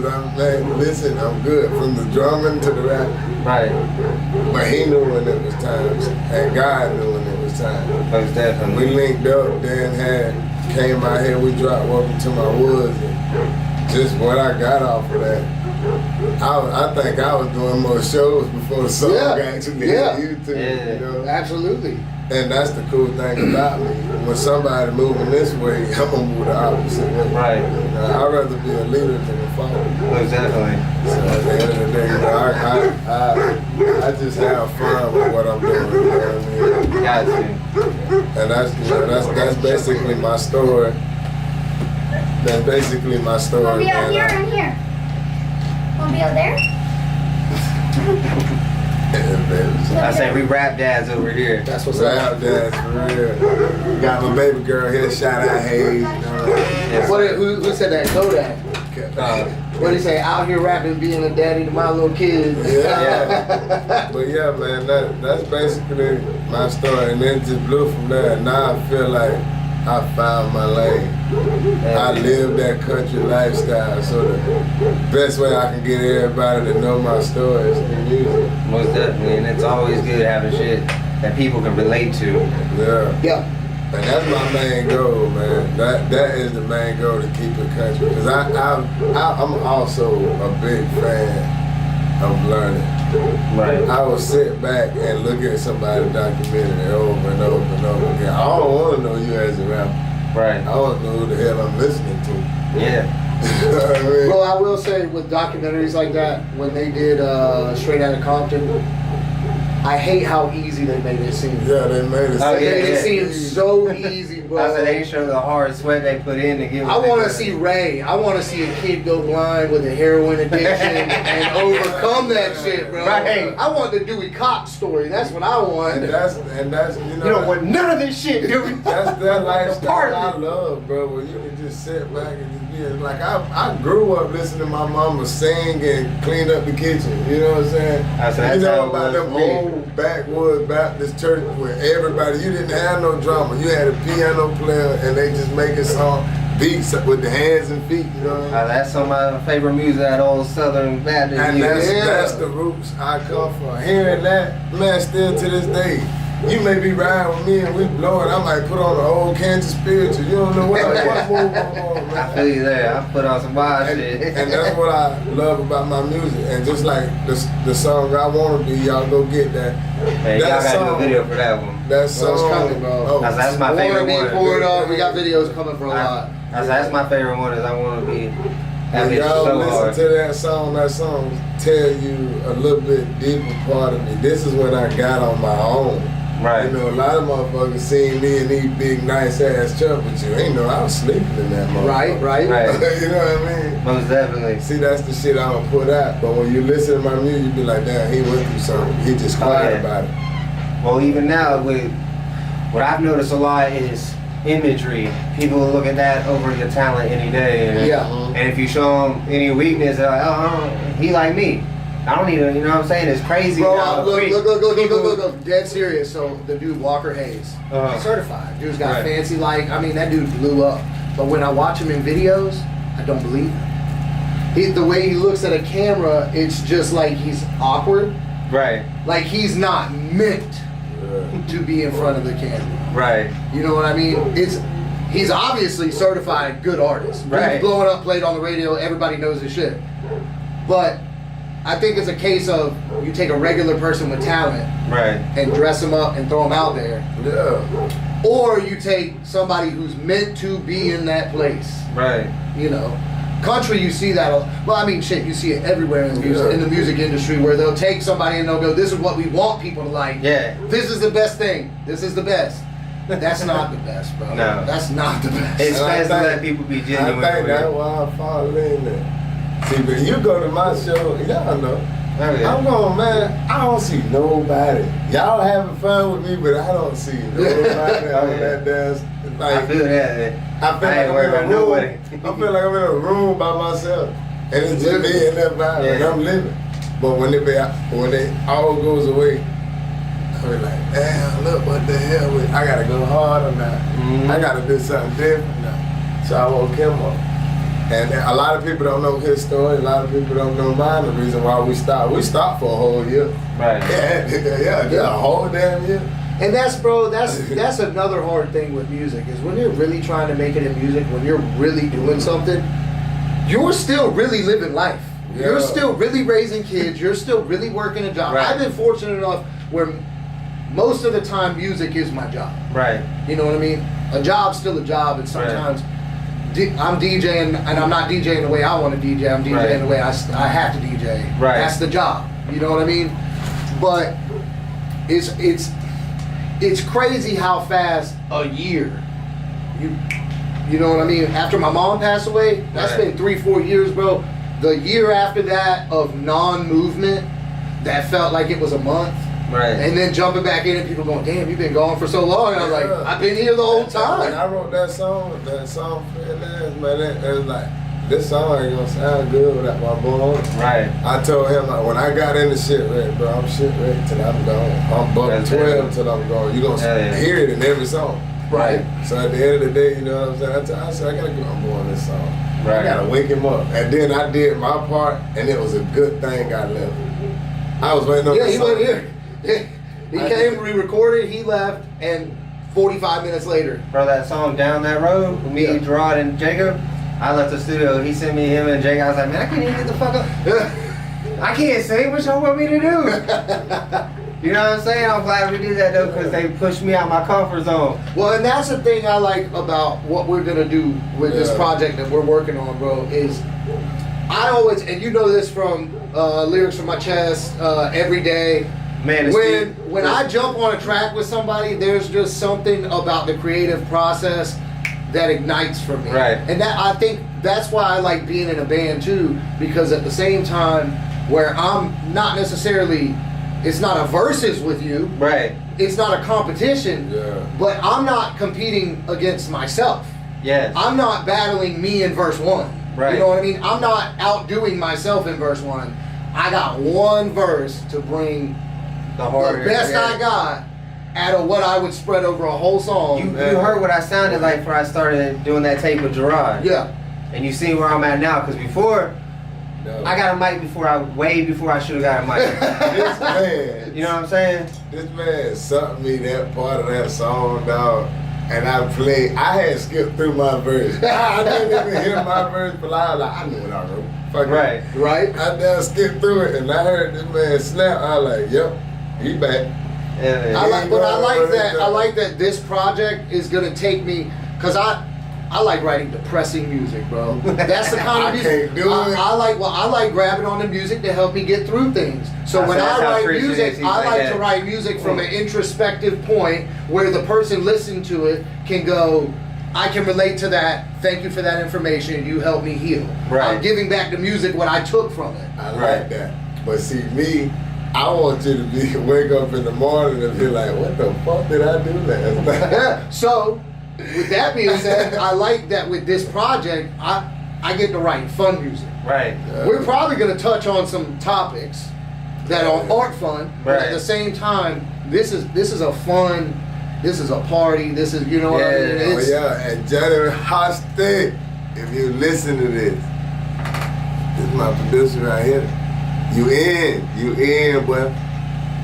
Speaker 2: I'm like, listen, I'm good. From the drumming to the rap.
Speaker 1: Right.
Speaker 2: But he knew when it was time. And God knew when it was time.
Speaker 1: Most definitely.
Speaker 2: We linked up, Dan came out here, we dropped Welcome to My Woods. And just what I got off of that, I think I was doing more shows before the song actually hit YouTube.
Speaker 1: Yeah.
Speaker 2: You know?
Speaker 3: Absolutely.
Speaker 2: And that's the cool thing about me. When somebody moving this way, I'm gonna move the opposite way.
Speaker 1: Right.
Speaker 2: You know, I'd rather be a leader than a follower.
Speaker 1: Most definitely.
Speaker 2: So at the end of the day, you know, I just have fun with what I'm doing. You know what I mean?
Speaker 1: Got you.
Speaker 2: And that's, you know, that's basically my story. That's basically my story.
Speaker 4: Wanna be out here and here? Wanna be out there?
Speaker 1: I say we rap dads over here.
Speaker 3: That's what's
Speaker 2: Rap
Speaker 3: up.
Speaker 2: dads for real. Got my baby girl here, shout out Hayes.
Speaker 3: Who said that? Kodak. What did he say? Out here rapping, being a daddy to my little kids.
Speaker 2: Yeah. But yeah, man, that's basically my story. And then just blew from there. And now I feel like I found my lane. I live that country lifestyle, so the best way I can get everybody to know my story is through music.
Speaker 1: Most definitely, and it's always good having shit that people can relate to.
Speaker 2: Yeah.
Speaker 3: Yeah.
Speaker 2: And that's my main goal, man. That is the main goal, to keep it country. Because I'm also a big fan of learning.
Speaker 1: Right.
Speaker 2: I will sit back and look at somebody's documentary over and over and over again. I don't want to know you as a rapper.
Speaker 1: Right.
Speaker 2: I want to know who the hell I'm listening to.
Speaker 1: Yeah.
Speaker 2: You know what I mean?
Speaker 3: Well, I will say with documentaries like that, when they did Straight Outta Compton, I hate how easy they made it seem.
Speaker 2: Yeah, they made it.
Speaker 1: Oh,
Speaker 3: They
Speaker 1: yeah,
Speaker 3: made
Speaker 1: yeah.
Speaker 3: it seem so easy, bro.
Speaker 1: I said they show the hard sweat they put in to get.
Speaker 3: I want to see Ray. I want to see a kid go blind with a heroin addiction and overcome that shit, bro.
Speaker 1: Right.
Speaker 3: I want the Dewey Cox story. That's what I want.
Speaker 2: And that's you know.
Speaker 1: You don't want none of this shit, dude.
Speaker 2: That's that lifestyle I
Speaker 1: Apartment.
Speaker 2: love, bro. Where you can just sit back and just be like, I grew up listening to my mama sing and clean up the kitchen. You know what I'm saying?
Speaker 1: I said,
Speaker 2: You
Speaker 1: that's how
Speaker 2: know
Speaker 1: it
Speaker 2: about
Speaker 1: was
Speaker 2: them
Speaker 1: for me.
Speaker 2: old backwoods Baptist church where everybody, you didn't have no drama. You had a piano player and they just making song beats with the hands and feet. You know what I mean?
Speaker 1: That's some of my favorite music, that old Southern Baptist
Speaker 2: And
Speaker 1: music.
Speaker 2: that's the roots I come from. Hearing that, man, still to this day. You may be riding with me and we blowing. I might put on an old Kansas spiritual. You don't know what move going on, man.
Speaker 1: I feel you there. I put on some wild shit.
Speaker 2: And that's what I love about my music. And just like the song I Wanna Be, y'all go get that.
Speaker 1: Hey, y'all gotta do a video for that one.
Speaker 2: That song.
Speaker 3: Well, it's coming, bro.
Speaker 2: Oh,
Speaker 1: That's my favorite one.
Speaker 3: Pour it up. We got videos coming for a lot.
Speaker 1: That's my favorite one. Is I Wanna Be. That
Speaker 2: when
Speaker 1: bitch
Speaker 2: y'all
Speaker 1: so
Speaker 2: listen
Speaker 1: hard.
Speaker 2: to that song tell you a little bit deeper part of me. This is when I got on my own.
Speaker 1: Right.
Speaker 2: You know, a lot of motherfuckers seen me in these big, nice ass truck, but you ain't know I was sleeping in that motherfucker.
Speaker 3: Right.
Speaker 2: You know what I mean?
Speaker 1: Most definitely.
Speaker 2: See, that's the shit I don't put out. But when you listen to my music, you be like, damn, he went through something. He just quiet
Speaker 1: yeah.
Speaker 2: about it.
Speaker 1: Well, even now, with what I've noticed a lot is imagery. People will look at that over your talent any day. And,
Speaker 3: Yeah.
Speaker 1: and if you show them any weakness, they're like, oh, he like me. I don't even, you know what I'm saying? It's crazy.
Speaker 3: Bro,
Speaker 1: how
Speaker 3: look, dead serious. So the dude Walker Hayes,
Speaker 1: Uh-huh.
Speaker 3: certified. Dude's got
Speaker 1: Right.
Speaker 3: fancy that dude blew up. But when I watch him in videos, I don't believe him. The way he looks at a camera, it's just like he's awkward.
Speaker 1: Right,
Speaker 3: Like he's not meant
Speaker 2: Yeah.
Speaker 3: to be in front of the camera.
Speaker 1: right.
Speaker 3: You know what I mean? He's obviously certified good artist.
Speaker 1: Right.
Speaker 3: He's blowing up, played on the radio, everybody knows his shit. But I think it's a case of you take a regular person with talent
Speaker 1: Right.
Speaker 3: and dress them up and throw them out there.
Speaker 2: Yeah.
Speaker 3: Or you take somebody who's meant to be in that place.
Speaker 1: Right.
Speaker 3: You know, country, you see that. Well, I mean, shit, you see it everywhere in the music,
Speaker 2: Yeah.
Speaker 3: in the music industry, where they'll take somebody and they'll go, "This is what we want people to like.
Speaker 1: Yeah.
Speaker 3: This is the best thing. This is the best." That's not the best, bro.
Speaker 1: No.
Speaker 3: That's not the best.
Speaker 1: It's
Speaker 2: And I
Speaker 1: best to
Speaker 2: think-
Speaker 1: let people be genuine.
Speaker 2: I think
Speaker 1: with
Speaker 2: that's
Speaker 1: it.
Speaker 2: why I fall in there. See, when you go to my show, y'all know.
Speaker 1: Oh, yeah.
Speaker 2: I'm going, man, I don't see nobody. Y'all having fun with me, but I don't see nobody
Speaker 1: Oh,
Speaker 2: on
Speaker 1: yeah.
Speaker 2: that dance.
Speaker 1: I
Speaker 2: Like,
Speaker 1: feel that. Man.
Speaker 2: I feel
Speaker 1: I ain't
Speaker 2: like
Speaker 1: worried
Speaker 2: I'm
Speaker 1: about
Speaker 2: in a room.
Speaker 1: nobody.
Speaker 2: I feel like I'm in a room by myself, and it's just me and that vibe, and
Speaker 1: Yeah.
Speaker 2: I'm living. But when it all goes away, I be like, damn, look what the hell. I gotta go harder now.
Speaker 1: Mhm.
Speaker 2: I gotta do something different now. So I woke him up. And a lot of people don't know his story. A lot of people don't know mine. The reason why we stopped. We stopped for a whole year.
Speaker 1: Right.
Speaker 2: Yeah, a whole damn year.
Speaker 3: And that's another hard thing with music is when you're really trying to make it in music, when you're really doing something, you're still really living life.
Speaker 2: Yeah.
Speaker 3: You're still really raising kids. You're still really working a job.
Speaker 1: Right.
Speaker 3: I've been fortunate enough where most of the time music is my job.
Speaker 1: Right.
Speaker 3: You know what I mean? A job's still a job, and sometimes I'm DJing, and I'm not DJing the way I want to DJ. I'm DJing
Speaker 1: Right.
Speaker 3: the way I have to DJ.
Speaker 1: Right.
Speaker 3: That's the job. You know what I mean? But it's crazy how fast a year. You know what I mean? After my mom passed away, that's
Speaker 1: Right.
Speaker 3: been 3-4 years, bro. The year after that of non-movement, that felt like it was a month.
Speaker 1: Right.
Speaker 3: And then jumping back in and people going, damn, you've been gone for so long. And I was like,
Speaker 2: Yeah.
Speaker 3: I've been here the whole
Speaker 2: When
Speaker 3: time.
Speaker 2: I wrote that song for Atlanta, man, it was like, this song ain't gonna sound good without my boy.
Speaker 1: Right.
Speaker 2: I told him, like, when I got into shit ready, bro, I'm shit ready till I'm gone. I'm buck
Speaker 1: That's
Speaker 2: 12
Speaker 1: it.
Speaker 2: till I'm gone. You gonna
Speaker 1: Yeah.
Speaker 2: hear it in every song.
Speaker 3: Right.
Speaker 2: So at the end of the day, you know what I'm saying? I said, I gotta get on board this song. I
Speaker 1: Right.
Speaker 2: gotta wake him up. And then I did my part, and it was a good thing I left. I was waiting on
Speaker 3: Yeah,
Speaker 2: the
Speaker 3: he
Speaker 2: song.
Speaker 3: went here. He came, we recorded, he left, and 45 minutes later.
Speaker 1: Bro, that song Down That Road with me,
Speaker 3: Yeah.
Speaker 1: Gerard, and Jacob, I left the studio. He sent me him and Jacob. I was like, man, I can't even get the fuck up. I can't sing. What y'all want me to do? You know what I'm saying? I'm glad we did that though, because they pushed me out my comfort zone.
Speaker 3: Well, and that's the thing I like about what we're gonna do with this project that we're working on, bro, is I always, and you know this from Lyrics From My Chest, every day.
Speaker 1: Man,
Speaker 3: When I jump on a track with somebody, there's just something about the creative process that ignites for me.
Speaker 1: Right.
Speaker 3: And that I think that's why I like being in a band too, because at the same time where I'm not necessarily, it's not a versus with you.
Speaker 1: Right.
Speaker 3: It's not a competition.
Speaker 2: Yeah.
Speaker 3: But I'm not competing against myself.
Speaker 1: Yes.
Speaker 3: I'm not battling me in verse 1.
Speaker 1: Right.
Speaker 3: You know what I mean? I'm not outdoing myself in verse 1. I got one verse to bring
Speaker 1: the harder.
Speaker 3: the best I got out of what I would spread over a whole song.
Speaker 1: You heard what I sounded like before I started doing that tape with Gerard.
Speaker 3: Yeah.
Speaker 1: And you see where I'm at now, because before,
Speaker 2: No.
Speaker 1: I got a mic way before I should have got a mic.
Speaker 2: This man,
Speaker 1: You know what I'm saying?
Speaker 2: this man sent me that part of that song, dog. And I had skipped through my verse. I didn't even hear my verse, but I was like, I knew what I wrote. Fuck it.
Speaker 1: Right.
Speaker 3: Right?
Speaker 2: I done skipped through it, and I heard this man snap. I was like, yep, he back.
Speaker 1: Yeah,
Speaker 3: I like that.
Speaker 2: Yeah.
Speaker 3: I like that this project is gonna take me, cause I like writing depressing music, bro. That's the kind of
Speaker 2: I
Speaker 3: music
Speaker 2: can't do it.
Speaker 3: I like grabbing on the music to help me get through things. So when
Speaker 1: That's
Speaker 3: I
Speaker 1: how
Speaker 3: write
Speaker 1: Christian
Speaker 3: music,
Speaker 1: is. He's
Speaker 3: I
Speaker 1: like
Speaker 3: like
Speaker 1: that.
Speaker 3: to write music from an introspective point where the person listening to it can go, I can relate to that. Thank you for that information. You helped me heal.
Speaker 1: Right.
Speaker 3: I'm giving back to music what I took from it.
Speaker 2: I
Speaker 1: Right.
Speaker 2: like that. But see, me, I want you to wake up in the morning and be like, what the fuck did I do last night?
Speaker 3: Yeah. So, with that being said, I like that with this project, I get to write fun music.
Speaker 1: Right.
Speaker 3: We're probably going to touch on some topics that aren't fun, but at
Speaker 1: Right.
Speaker 3: the same time, this is a fun, this is a party, this is, you know what I mean?
Speaker 1: Yeah.
Speaker 2: Oh yeah, and Johnny Hosty, if you listen to this is my producer right here. You in, boy.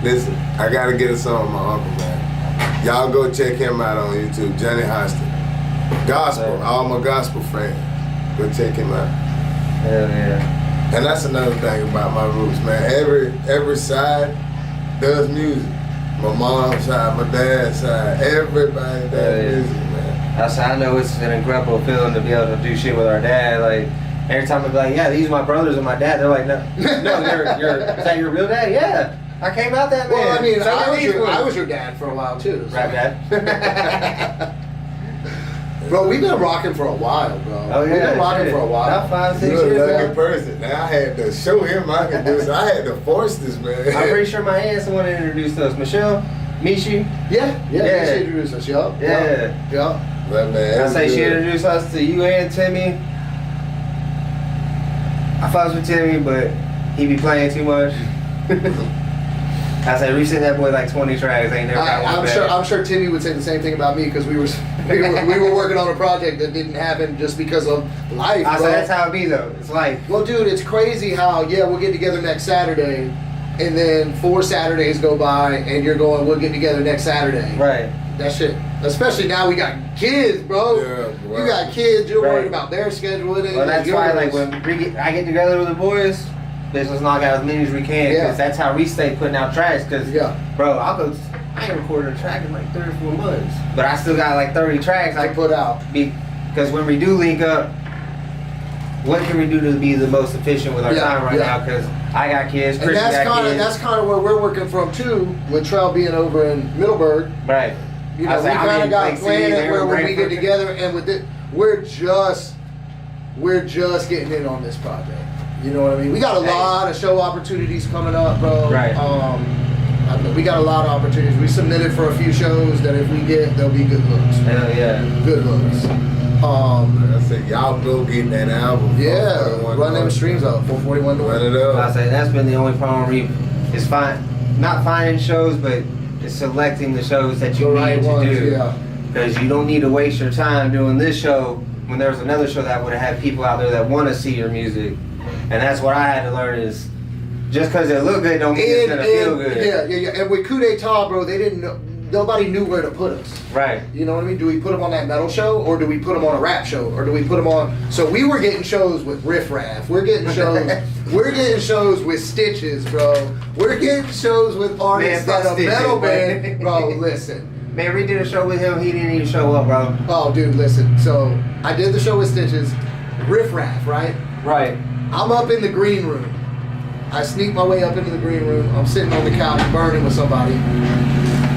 Speaker 2: Listen, I gotta get a song with my uncle, man. Y'all go check him out on YouTube, Johnny Hosty. Gospel, all my gospel fans, go check him out.
Speaker 1: Hell yeah.
Speaker 2: And that's another thing about my roots, man. Every side does music. My mom's side, my dad's side, everybody does music, man.
Speaker 1: I know it's an incredible feeling to be able to do shit with our dad. Like, every time I be like, yeah, these are my brothers and my dad. They're like, no, is that your real dad? Yeah. I came out that man.
Speaker 3: Well, I mean,
Speaker 1: So
Speaker 3: I
Speaker 1: did
Speaker 3: was your dad for a while too. So.
Speaker 1: Rap dad.
Speaker 3: Bro, we've been rocking for a while, bro.
Speaker 1: Oh yeah.
Speaker 3: We've been rocking for a while.
Speaker 1: About 5, 6
Speaker 2: You're a
Speaker 1: years
Speaker 2: lucky
Speaker 1: now.
Speaker 2: person. Now I had to show him I could do this. I had to force this, man.
Speaker 1: I'm pretty sure my aunt's the one that introduced us. Michelle? Mishi?
Speaker 3: Yeah.
Speaker 1: Yeah.
Speaker 3: She introduced us, yup.
Speaker 1: Yeah.
Speaker 3: Yup.
Speaker 2: But man,
Speaker 1: I say
Speaker 2: it's
Speaker 1: she
Speaker 2: good.
Speaker 1: introduced us to you and Timmy. I fucks with Timmy, but he be playing too much. I say resend that boy like 20 tracks. Ain't never got one back.
Speaker 3: I'm sure Timmy would say the same thing about me because we were working on a project that didn't happen just because of life.
Speaker 1: I
Speaker 3: bro.
Speaker 1: say that's how it be though. It's like,
Speaker 3: Well, dude, it's crazy how we'll get together next Saturday, and then 4 Saturdays go by, and you're going, we'll get together next Saturday.
Speaker 1: right.
Speaker 3: That shit. Especially now we got kids, bro.
Speaker 2: Yeah, bro.
Speaker 3: You got kids. You're worried
Speaker 1: Right.
Speaker 3: about their schedule.
Speaker 1: Well, that's why like when I get together with the boys, let's knock out as many as we can.
Speaker 3: Yeah.
Speaker 1: Cause that's how we stay putting out tracks. Cause bro, I ain't recorded a track in like 3 or 4 months, but I still got like 30 tracks
Speaker 3: I
Speaker 1: I
Speaker 3: put out.
Speaker 1: because when we do link up, what can we do to be the most efficient with our time right now? Because I got kids,
Speaker 3: And
Speaker 1: Chris got kids.
Speaker 3: that's kind of where we're working from too, with Trell being over in Middleburg.
Speaker 1: right.
Speaker 3: You know, we kind of got planned it where when we get together, and with it, we're just getting in on this project. You know what I mean? We got a lot of show opportunities coming up, bro.
Speaker 1: Right.
Speaker 3: We got a lot of opportunities. We submitted for a few shows that if we get, they'll be good looks.
Speaker 1: Hell yeah.
Speaker 3: Good looks.
Speaker 2: Like I said, y'all go get that album.
Speaker 3: Yeah,
Speaker 2: 441
Speaker 3: run them
Speaker 2: North.
Speaker 3: streams up. 441
Speaker 2: Run
Speaker 3: North.
Speaker 2: it
Speaker 1: I
Speaker 2: up.
Speaker 1: say that's been the only problem is not finding shows, but it's selecting the shows that you
Speaker 3: The
Speaker 1: need
Speaker 3: right
Speaker 1: to
Speaker 3: ones,
Speaker 1: do.
Speaker 3: yeah.
Speaker 1: Because you don't need to waste your time doing this show when there's another show that would have had people out there that want to see your music. And that's what I had to learn is just because it look good don't mean it's gonna feel good.
Speaker 3: Yeah. And with Coup d'etat, bro, they didn't know. nobody knew where to put us.
Speaker 1: Right.
Speaker 3: You know what I mean? Do we put them on that metal show, or do we put them on a rap show, or do we put them on? So we were getting shows with Riff Raff. We're getting shows. We're getting shows with Stitches, bro. We're getting shows with artists that are metal band. Bro, listen.
Speaker 1: Man, we did a show with him. He didn't even show up, bro.
Speaker 3: Oh, dude, listen. So I did the show with Stitches, Riff Raff, right?
Speaker 1: Right.
Speaker 3: I'm up in the green room. I sneak my way up into the green room. I'm sitting on the couch burning with somebody.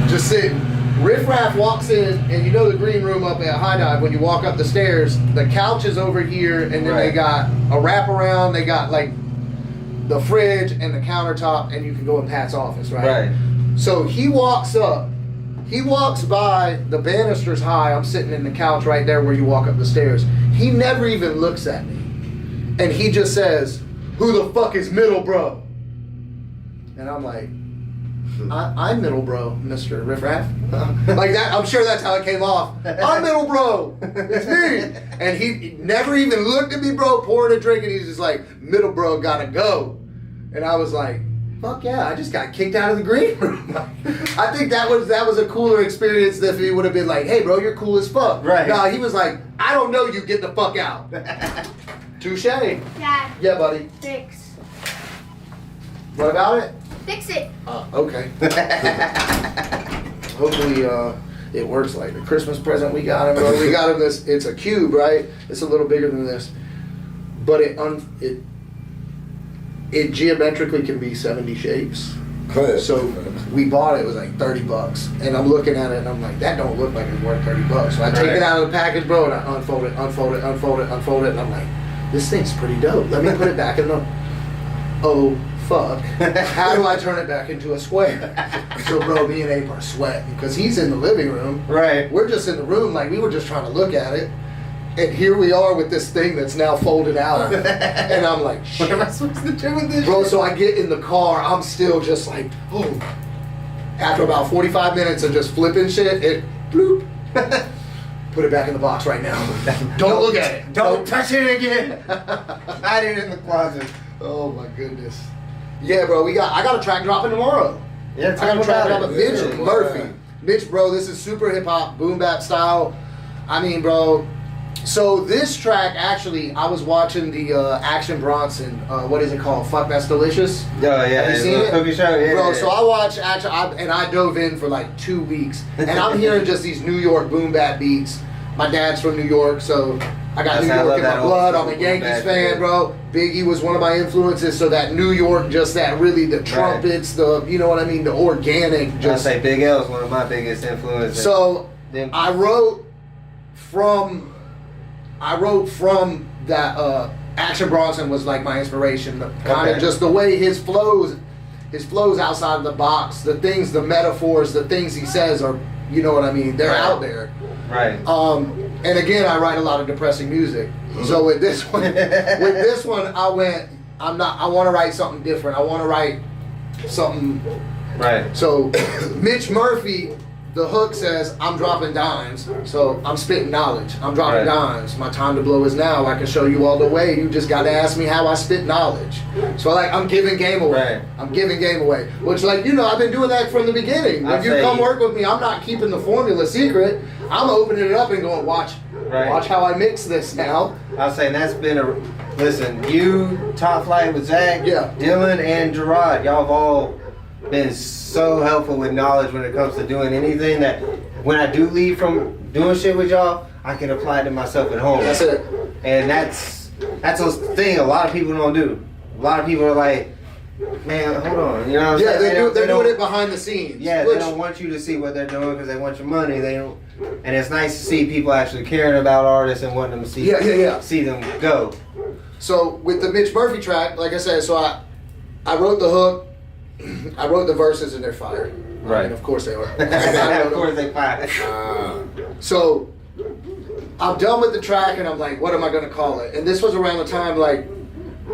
Speaker 3: Just sitting. Riff Raff walks in, and you know the green room up at High Dive, when you walk up the stairs, the couch is over here, and then they got a wraparound, they got like the fridge and the countertop, and you can go in Pat's office, right?
Speaker 1: Right.
Speaker 3: So he walks up, he walks by, the banisters high, I'm sitting in the couch right there where you walk up the stairs. He never even looks at me. And he just says, "Who the fuck is Middle Bro?" And I'm like, I'm Middle Bro, Mr. Riff Raff. Like that, I'm sure that's how it came off. I'm Middle Bro, it's me. And he never even looked at me, bro, pouring a drink, and he's just like, "Middle Bro gotta go." And I was like, fuck yeah, I just got kicked out of the green room. I think that was a cooler experience than if he would have been like, "Hey bro, you're cool as fuck."
Speaker 1: Right.
Speaker 3: No, he was like, "I don't know you, get the fuck out." Touche.
Speaker 4: Dad,
Speaker 3: Yeah, buddy.
Speaker 4: fix.
Speaker 3: What about it?
Speaker 4: Fix it.
Speaker 3: Okay. Hopefully it works like the Christmas present we got him. We got him this, it's a cube, right? It's a little bigger than this. But it geometrically can be 70 shapes. So we bought it was like $30. And I'm looking at it and I'm like, that don't look like it's worth $30. So I take it out of the package, bro, and I unfold it, and I'm like, this thing's pretty dope. Let me put it back in the, oh, fuck. How do I turn it back into a square? So, bro, me and Abe are sweating because he's in the living room.
Speaker 1: Right.
Speaker 3: We're just in the room, like we were just trying to look at it. And here we are with this thing that's now folded out. And I'm like, shit.
Speaker 1: What am I supposed to do with this?
Speaker 3: Bro, so I get in the car, I'm still just like, oh. After about 45 minutes of just flipping shit, it bloop. Put it back in the box right now. Don't look at it.
Speaker 1: Don't touch it again. Hide it in the closet.
Speaker 3: Oh my goodness. Yeah, bro, I got a track dropping tomorrow.
Speaker 1: Yeah,
Speaker 3: I got a track
Speaker 1: about
Speaker 3: dropping.
Speaker 1: it.
Speaker 3: Mitch
Speaker 2: Yeah,
Speaker 3: Murphy.
Speaker 2: yeah.
Speaker 3: Mitch, bro, this is super hip hop, boom bap style. I mean, bro. So this track, actually, I was watching the Action Bronson, what is it called? Fuck That's Delicious.
Speaker 1: Oh yeah,
Speaker 3: Have you seen it?
Speaker 1: Cookie show, yeah.
Speaker 3: Bro,
Speaker 1: yeah.
Speaker 3: so I watched Action, and I dove in for like 2 weeks. And I'm hearing just these New York boom bap beats. My dad's from New York, so I got
Speaker 1: That's
Speaker 3: New
Speaker 1: how I
Speaker 3: York
Speaker 1: love
Speaker 3: in my
Speaker 1: that old
Speaker 3: blood.
Speaker 1: school
Speaker 3: I'm a
Speaker 1: boom
Speaker 3: Yankees
Speaker 1: bap,
Speaker 3: fan,
Speaker 1: yeah.
Speaker 3: bro. Biggie was one of my influences, so that New York, just that really, the trumpets, the, you know what I mean, the organic,
Speaker 1: I
Speaker 3: just.
Speaker 1: say Big L's one of my biggest influences.
Speaker 3: So
Speaker 1: Them-
Speaker 3: I wrote from that Action Bronson was like my inspiration. Kind of
Speaker 1: Okay.
Speaker 3: just the way his flows outside of the box, the things, the metaphors, the things he says are, you know what I mean, they're
Speaker 1: Right.
Speaker 3: out there.
Speaker 1: right.
Speaker 3: And again, I write a lot of depressing music. So with this one, I want to write something different. I want to write something.
Speaker 1: Right.
Speaker 3: So Mitch Murphy, the hook says, "I'm dropping dimes." So I'm spitting knowledge. I'm dropping
Speaker 1: Right.
Speaker 3: dimes. My time to blow is now. I can show you all the way. You just got to ask me how I spit knowledge. So like, I'm giving game away.
Speaker 1: Right.
Speaker 3: I'm giving game away. Which, like, you know, I've been doing that from the beginning. When
Speaker 1: I'll
Speaker 3: you
Speaker 1: say-
Speaker 3: come work with me, I'm not keeping the formula secret. I'm opening it up and going, watch how I mix this now.
Speaker 1: I'll say that's been listen, you, Top Flight with Zach,
Speaker 3: Yeah.
Speaker 1: Dylan, and Gerard, y'all have all been so helpful with knowledge when it comes to doing anything that when I do leave from doing shit with y'all, I can apply it to myself at home.
Speaker 3: That's it.
Speaker 1: And that's a thing a lot of people don't do. A lot of people are like, man, hold on, you know what I'm
Speaker 3: Yeah,
Speaker 1: saying?
Speaker 3: they're doing it behind the scenes.
Speaker 1: Yeah,
Speaker 3: which,
Speaker 1: they don't want you to see what they're doing because they want your money. They don't, and it's nice to see people actually caring about artists and wanting them to see see them go.
Speaker 3: So with the Mitch Murphy track, like I said, so I wrote the hook, I wrote the verses, and they're fire.
Speaker 1: Right.
Speaker 3: And of course they are.
Speaker 1: Of course they fight.
Speaker 3: So I'm done with the track, and I'm like, what am I gonna call it? And this was around the time like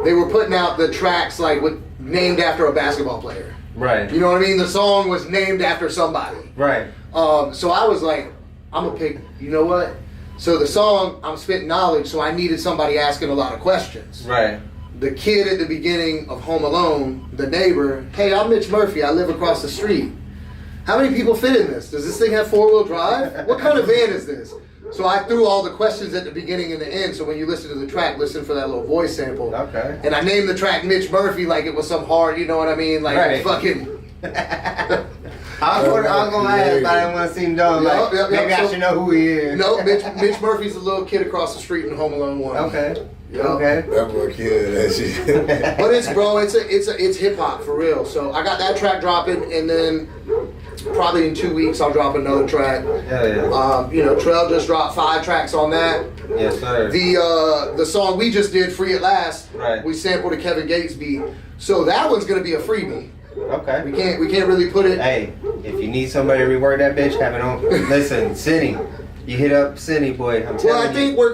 Speaker 3: they were putting out the tracks like named after a basketball player.
Speaker 1: Right.
Speaker 3: You know what I mean? The song was named after somebody.
Speaker 1: Right.
Speaker 3: So I was like, I'm gonna pick, you know what? So the song, I'm spitting knowledge, so I needed somebody asking a lot of questions.
Speaker 1: Right.
Speaker 3: The kid at the beginning of Home Alone, the neighbor, "Hey, I'm Mitch Murphy, I live across the street." how many people fit in this? Does this thing have 4-wheel drive? What kind of van is this? So I threw all the questions at the beginning and the end, so when you listen to the track, listen for that little voice sample.
Speaker 1: Okay.
Speaker 3: And I named the track Mitch Murphy like it was some hard, you know what I mean? Like
Speaker 1: Right.
Speaker 3: fucking...
Speaker 1: I was gonna ask, but I didn't want to seem dumb. Like, maybe I should know who he is.
Speaker 3: No, Mitch Murphy's a little kid across the street in Home Alone 1.
Speaker 1: Okay.
Speaker 3: Yep.
Speaker 1: Okay.
Speaker 2: That boy killed that shit.
Speaker 3: But it's hip hop for real. So I got that track dropping, and then probably in 2 weeks I'll drop another track.
Speaker 1: Hell yeah.
Speaker 3: You know, Trell just dropped 5 tracks on that.
Speaker 1: Yes, sir.
Speaker 3: The song we just did, Free at Last,
Speaker 1: Right.
Speaker 3: we sampled a Kevin Gates beat. So that one's gonna be a freebie.
Speaker 1: Okay.
Speaker 3: We can't really put it.
Speaker 1: Hey, if you need somebody to rework that bitch, have it on. Listen, Cindy, you hit up Cindy, boy. I'm telling you.
Speaker 3: Well, I think we're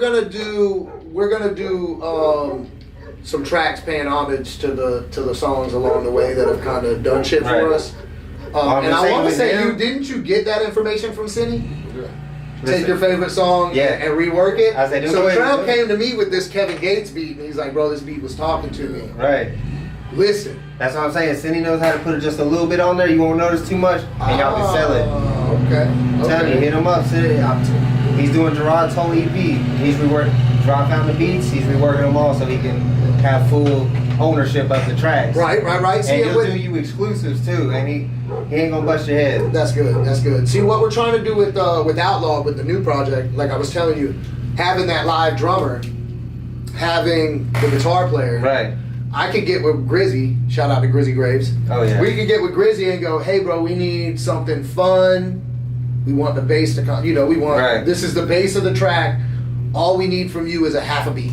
Speaker 3: gonna do some tracks paying homage to the songs along the way that have kind of done shit
Speaker 1: Right.
Speaker 3: for us.
Speaker 1: I'm
Speaker 3: And I
Speaker 1: saying
Speaker 3: want to
Speaker 1: with
Speaker 3: say,
Speaker 1: them-
Speaker 3: didn't you get that information from Cindy?
Speaker 1: Listen.
Speaker 3: Take your favorite song
Speaker 1: Yeah.
Speaker 3: and rework it.
Speaker 1: I said,
Speaker 3: So
Speaker 1: do it.
Speaker 3: Trell came to me with this Kevin Gates beat, and he's like, "Bro, this beat was talking to me.
Speaker 1: Right.
Speaker 3: Listen."
Speaker 1: That's what I'm saying. Cindy knows how to put just a little bit on there. You won't notice too much, and y'all can sell it.
Speaker 3: Okay.
Speaker 1: I'm telling you, hit him up. He's doing Gerard's whole EP. He's reworking. Gerard found the beats. He's reworking them all so he can have full ownership of the tracks.
Speaker 3: Right. See,
Speaker 1: And he'll
Speaker 3: with-
Speaker 1: do you exclusives too, and he ain't gonna bust your head.
Speaker 3: That's good. See, what we're trying to do with Outlaw, with the new project, like I was telling you, having that live drummer, having the guitar player.
Speaker 1: Right.
Speaker 3: I could get with Grizzy. Shout out to Grizzy Graves.
Speaker 1: Oh yeah.
Speaker 3: We could get with Grizzy and go, "Hey, bro, we need something fun. We want the bass to come. You know, we want
Speaker 1: Right.
Speaker 3: this is the bass of the track. All we need from you is a half a beat.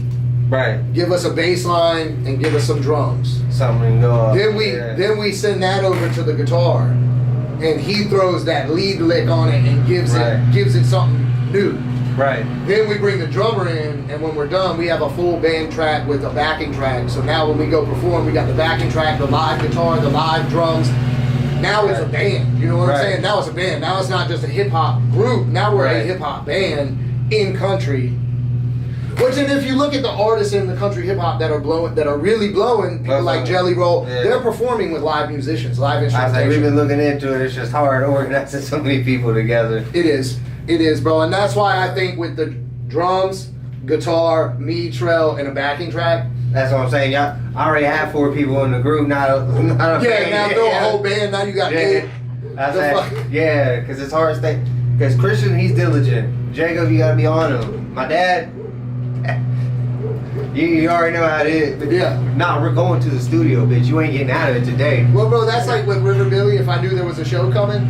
Speaker 1: Right.
Speaker 3: Give us a bass line and give us some drums.
Speaker 1: Something go up.
Speaker 3: Then we send that over to the guitar, and he throws that lead lick on it and gives it something new.
Speaker 1: Right.
Speaker 3: Then we bring the drummer in, and when we're done, we have a full band track with a backing track. So now when we go perform, we got the backing track, the live guitar, the live drums. Now it's a band. You know what I'm saying? Now it's a band. Now it's not just a hip hop group. Now we're a hip hop band in country. Which, and if you look at the artists in the country hip hop that are really blowing, people like Jelly Roll, they're performing with live musicians, live
Speaker 1: I was like,
Speaker 3: instrumentation.
Speaker 1: we've been looking into it. It's just hard organizing so many people together.
Speaker 3: It is, bro, and that's why I think with the drums, guitar, me, Trell, and a backing track.
Speaker 1: That's what I'm saying. Y'all, I already have 4 people in the group. Not a
Speaker 3: Now
Speaker 1: band.
Speaker 3: throw a whole band. Now you got 8.
Speaker 1: That's that. Because it's hard to stay. Because Christian, he's diligent. Jacob, you gotta be on him. My dad, you already know how it is. But nah, we're going to the studio, bitch. You ain't getting out of it today.
Speaker 3: Well, bro, that's like with River Billy. If I knew there was a show coming,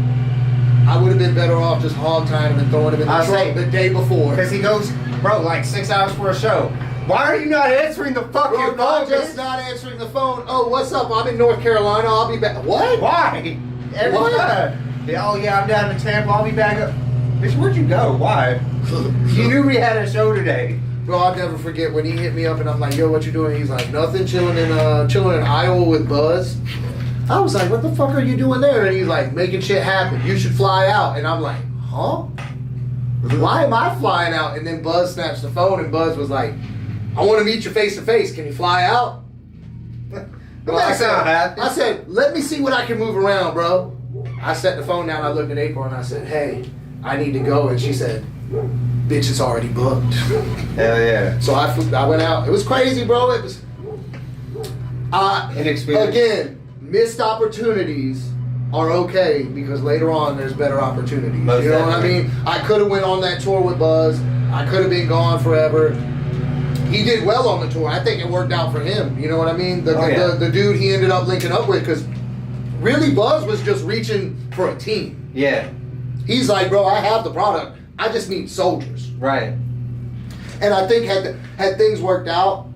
Speaker 3: I would have been better off just hog tying him and throwing him in the trunk the day before.
Speaker 1: Because he goes, bro, like 6 hours for a show. Why are you not answering the fucking phone?
Speaker 3: Not just not answering the phone. Oh, what's up? I'm in North Carolina. I'll be back. What?
Speaker 1: Why? Every time. Oh yeah, I'm down in Tampa. I'll be back up. Bitch, where'd you go? Why? You knew we had a show today.
Speaker 3: Bro, I'll never forget when he hit me up and I'm like, "Yo, what you doing?" He's like, "Nothing, chilling in Iowa with Buzz." I was like, "What the fuck are you doing there?" And he's like, "Making shit happen. You should fly out." And I'm like, "Huh? Why am I flying out?" And then Buzz snaps the phone and Buzz was like, "I want to meet you face to face. Can you fly out?" Well, I said, "Let me see what I can move around, bro." I set the phone down. I looked at April and I said, "Hey, I need to go." And she said, "Bitch, it's already booked."
Speaker 1: Hell yeah.
Speaker 3: So I went out. It was crazy, bro. It was.
Speaker 1: Inexperience.
Speaker 3: Again, missed opportunities are okay because later on there's better opportunities.
Speaker 1: Most
Speaker 3: you know what I
Speaker 1: definitely.
Speaker 3: mean? I could have went on that tour with Buzz. I could have been gone forever. He did well on the tour. I think it worked out for him. You know what I mean? The dude he ended up linking up with, because really Buzz was just reaching for a team.
Speaker 1: Yeah.
Speaker 3: He's like, "Bro, I have the product. I just need soldiers."
Speaker 1: Right.
Speaker 3: And I think had things worked out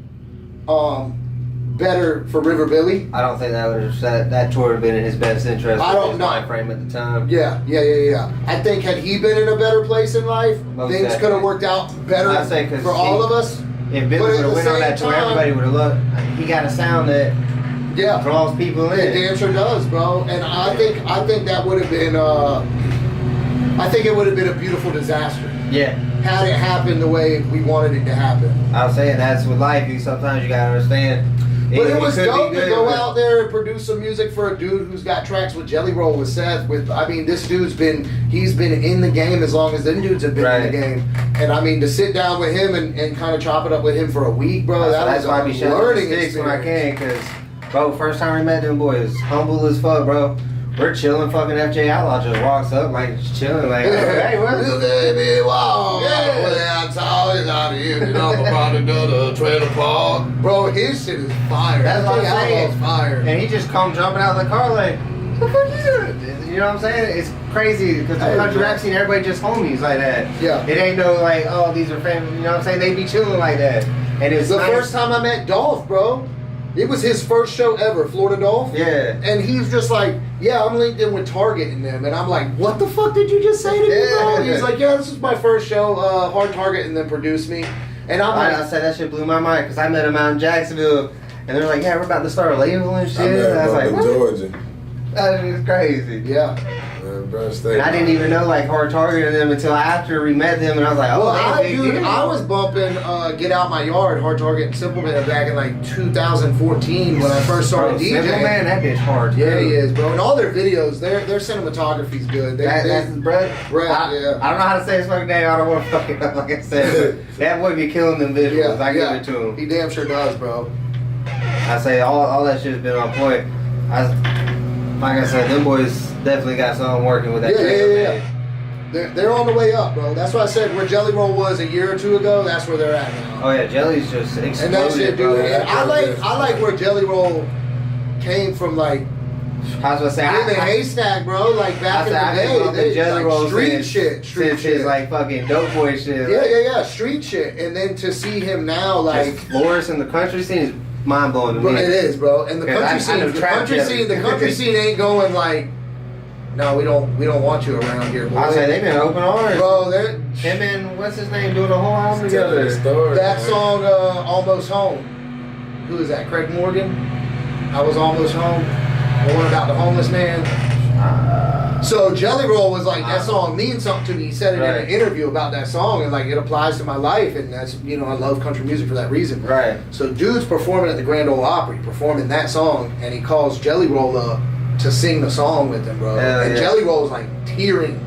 Speaker 3: better for River Billy.
Speaker 1: I don't think that tour would have been in his best interest.
Speaker 3: I don't
Speaker 1: his
Speaker 3: know.
Speaker 1: mind frame at the time.
Speaker 3: Yeah. I think had he been in a better place in life,
Speaker 1: Most
Speaker 3: things
Speaker 1: definitely.
Speaker 3: could have worked out better
Speaker 1: I'd say 'cause
Speaker 3: for all of us.
Speaker 1: If
Speaker 3: But
Speaker 1: Billy
Speaker 3: at
Speaker 1: would have
Speaker 3: the
Speaker 1: went on that
Speaker 3: same
Speaker 1: tour,
Speaker 3: time-
Speaker 1: everybody would have loved. He got a sound that
Speaker 3: Yeah.
Speaker 1: draws people in.
Speaker 3: It damn sure does, bro. And I think that would have been I think it would have been a beautiful disaster
Speaker 1: Yeah.
Speaker 3: had it happened the way we wanted it to happen.
Speaker 1: I was saying that's with life. Sometimes you gotta understand.
Speaker 3: But it was
Speaker 1: could be
Speaker 3: dope to
Speaker 1: good,
Speaker 3: go
Speaker 1: but-
Speaker 3: out there and produce some music for a dude who's got tracks with Jelly Roll with Seth. This dude's been in the game as long as them dudes have been in the game. And I mean, to sit down with him and kind of chop it up with him for a week, bro,
Speaker 1: That's why I be
Speaker 3: a
Speaker 1: shouting
Speaker 3: learning
Speaker 1: sticks when I
Speaker 3: experience.
Speaker 1: can, cause bro, first time we met them boys, humble as fuck, bro. We're chilling, fucking FJ Outlaw just walks up like just chilling, like, hey, what?
Speaker 3: Little baby, wow. That's all is out here. You know, I'm about to do the trailer park. Bro, his shit is fire.
Speaker 1: That's what I'm
Speaker 3: FJ
Speaker 1: saying.
Speaker 3: Outlaw's fire.
Speaker 1: And he just come jumping out of the car like, what the fuck you doing? You know what I'm saying? It's crazy because the
Speaker 3: Hey,
Speaker 1: country
Speaker 3: bro.
Speaker 1: rap scene, everybody just homies like that.
Speaker 3: Yeah.
Speaker 1: It ain't no like, oh, these are family. You know what I'm saying? They be chilling like that. And it's
Speaker 3: The
Speaker 1: nice.
Speaker 3: first time I met Dolph, bro, it was his first show ever, Florida Dolph.
Speaker 1: Yeah.
Speaker 3: And he's just like, yeah, I'm linked in with Target and them. And I'm like, what the fuck did you just say to me, bro?
Speaker 1: Yeah.
Speaker 3: He's like, yeah, this is my first show, Hard Target, and then produced me. And I'm
Speaker 1: I
Speaker 3: like,
Speaker 1: said that shit blew my mind because I met him out in Jacksonville and they're like, yeah, we're about to start a label and shit.
Speaker 2: I met
Speaker 1: And I was
Speaker 2: him
Speaker 1: like,
Speaker 2: up in
Speaker 1: what?
Speaker 2: Georgia.
Speaker 1: That is crazy.
Speaker 3: yeah.
Speaker 2: Man, bro, stay.
Speaker 1: And I didn't even know like Hard Target and them until after we met them and I was like, oh,
Speaker 3: Well,
Speaker 1: they a big deal.
Speaker 3: I was bumping Get Out My Yard, Hard Target, and Simple Man back in like 2014 when I first started
Speaker 1: Bro,
Speaker 3: DJing.
Speaker 1: Simple Man, that bitch hard.
Speaker 3: Yeah,
Speaker 1: too.
Speaker 3: he is, bro. And all their videos, their cinematography's good.
Speaker 1: That's his Brett.
Speaker 3: Brett,
Speaker 1: I
Speaker 3: yeah.
Speaker 1: don't know how to say his fucking name. I don't want to fucking like I said. But that boy be killing them visuals. I give it to him.
Speaker 3: He damn sure does, bro.
Speaker 1: I say all that shit's been on point. Like I said, them boys definitely got something working with that.
Speaker 3: Yeah. They're on the way up, bro. That's why I said where Jelly Roll was a year or two ago. That's where they're at now.
Speaker 1: Oh yeah, Jelly's just exploded,
Speaker 3: And that shit,
Speaker 1: bro.
Speaker 3: dude. And I like where Jelly Roll came from, like
Speaker 1: I was gonna say,
Speaker 3: in the haystack, bro. Like back in the day, they
Speaker 1: Jelly
Speaker 3: like
Speaker 1: Roll
Speaker 3: street shit,
Speaker 1: since his like fucking dope boy shit.
Speaker 3: yeah, street shit. And then to see him now, like.
Speaker 1: Flores in the country scene is mind blowing to
Speaker 3: Bro,
Speaker 1: me.
Speaker 3: it is, bro. And the
Speaker 1: 'Cause
Speaker 3: country
Speaker 1: I
Speaker 3: scene,
Speaker 1: know
Speaker 3: the
Speaker 1: trap
Speaker 3: country
Speaker 1: Jelly.
Speaker 3: scene, the country scene ain't going like, no, we don't want you around here, boy.
Speaker 1: I say they've been open arms.
Speaker 3: Bro, they're
Speaker 1: Him and what's his name doing a whole album
Speaker 2: Telling
Speaker 1: together.
Speaker 2: the story,
Speaker 3: that
Speaker 2: man.
Speaker 3: song, Almost Home. Who is that? Craig Morgan? I was almost home. The one about the homeless man. So Jelly Roll was like, that song means something to me. He said it in an interview about that song, and like it applies to my life, and that's, you know, I love country music for that reason.
Speaker 1: Right.
Speaker 3: So dude's performing at the Grand Ole Opry, performing that song, and he calls Jelly Roll up to sing the song with him, bro.
Speaker 1: Hell
Speaker 3: And
Speaker 1: yeah.
Speaker 3: Jelly Roll's like tearing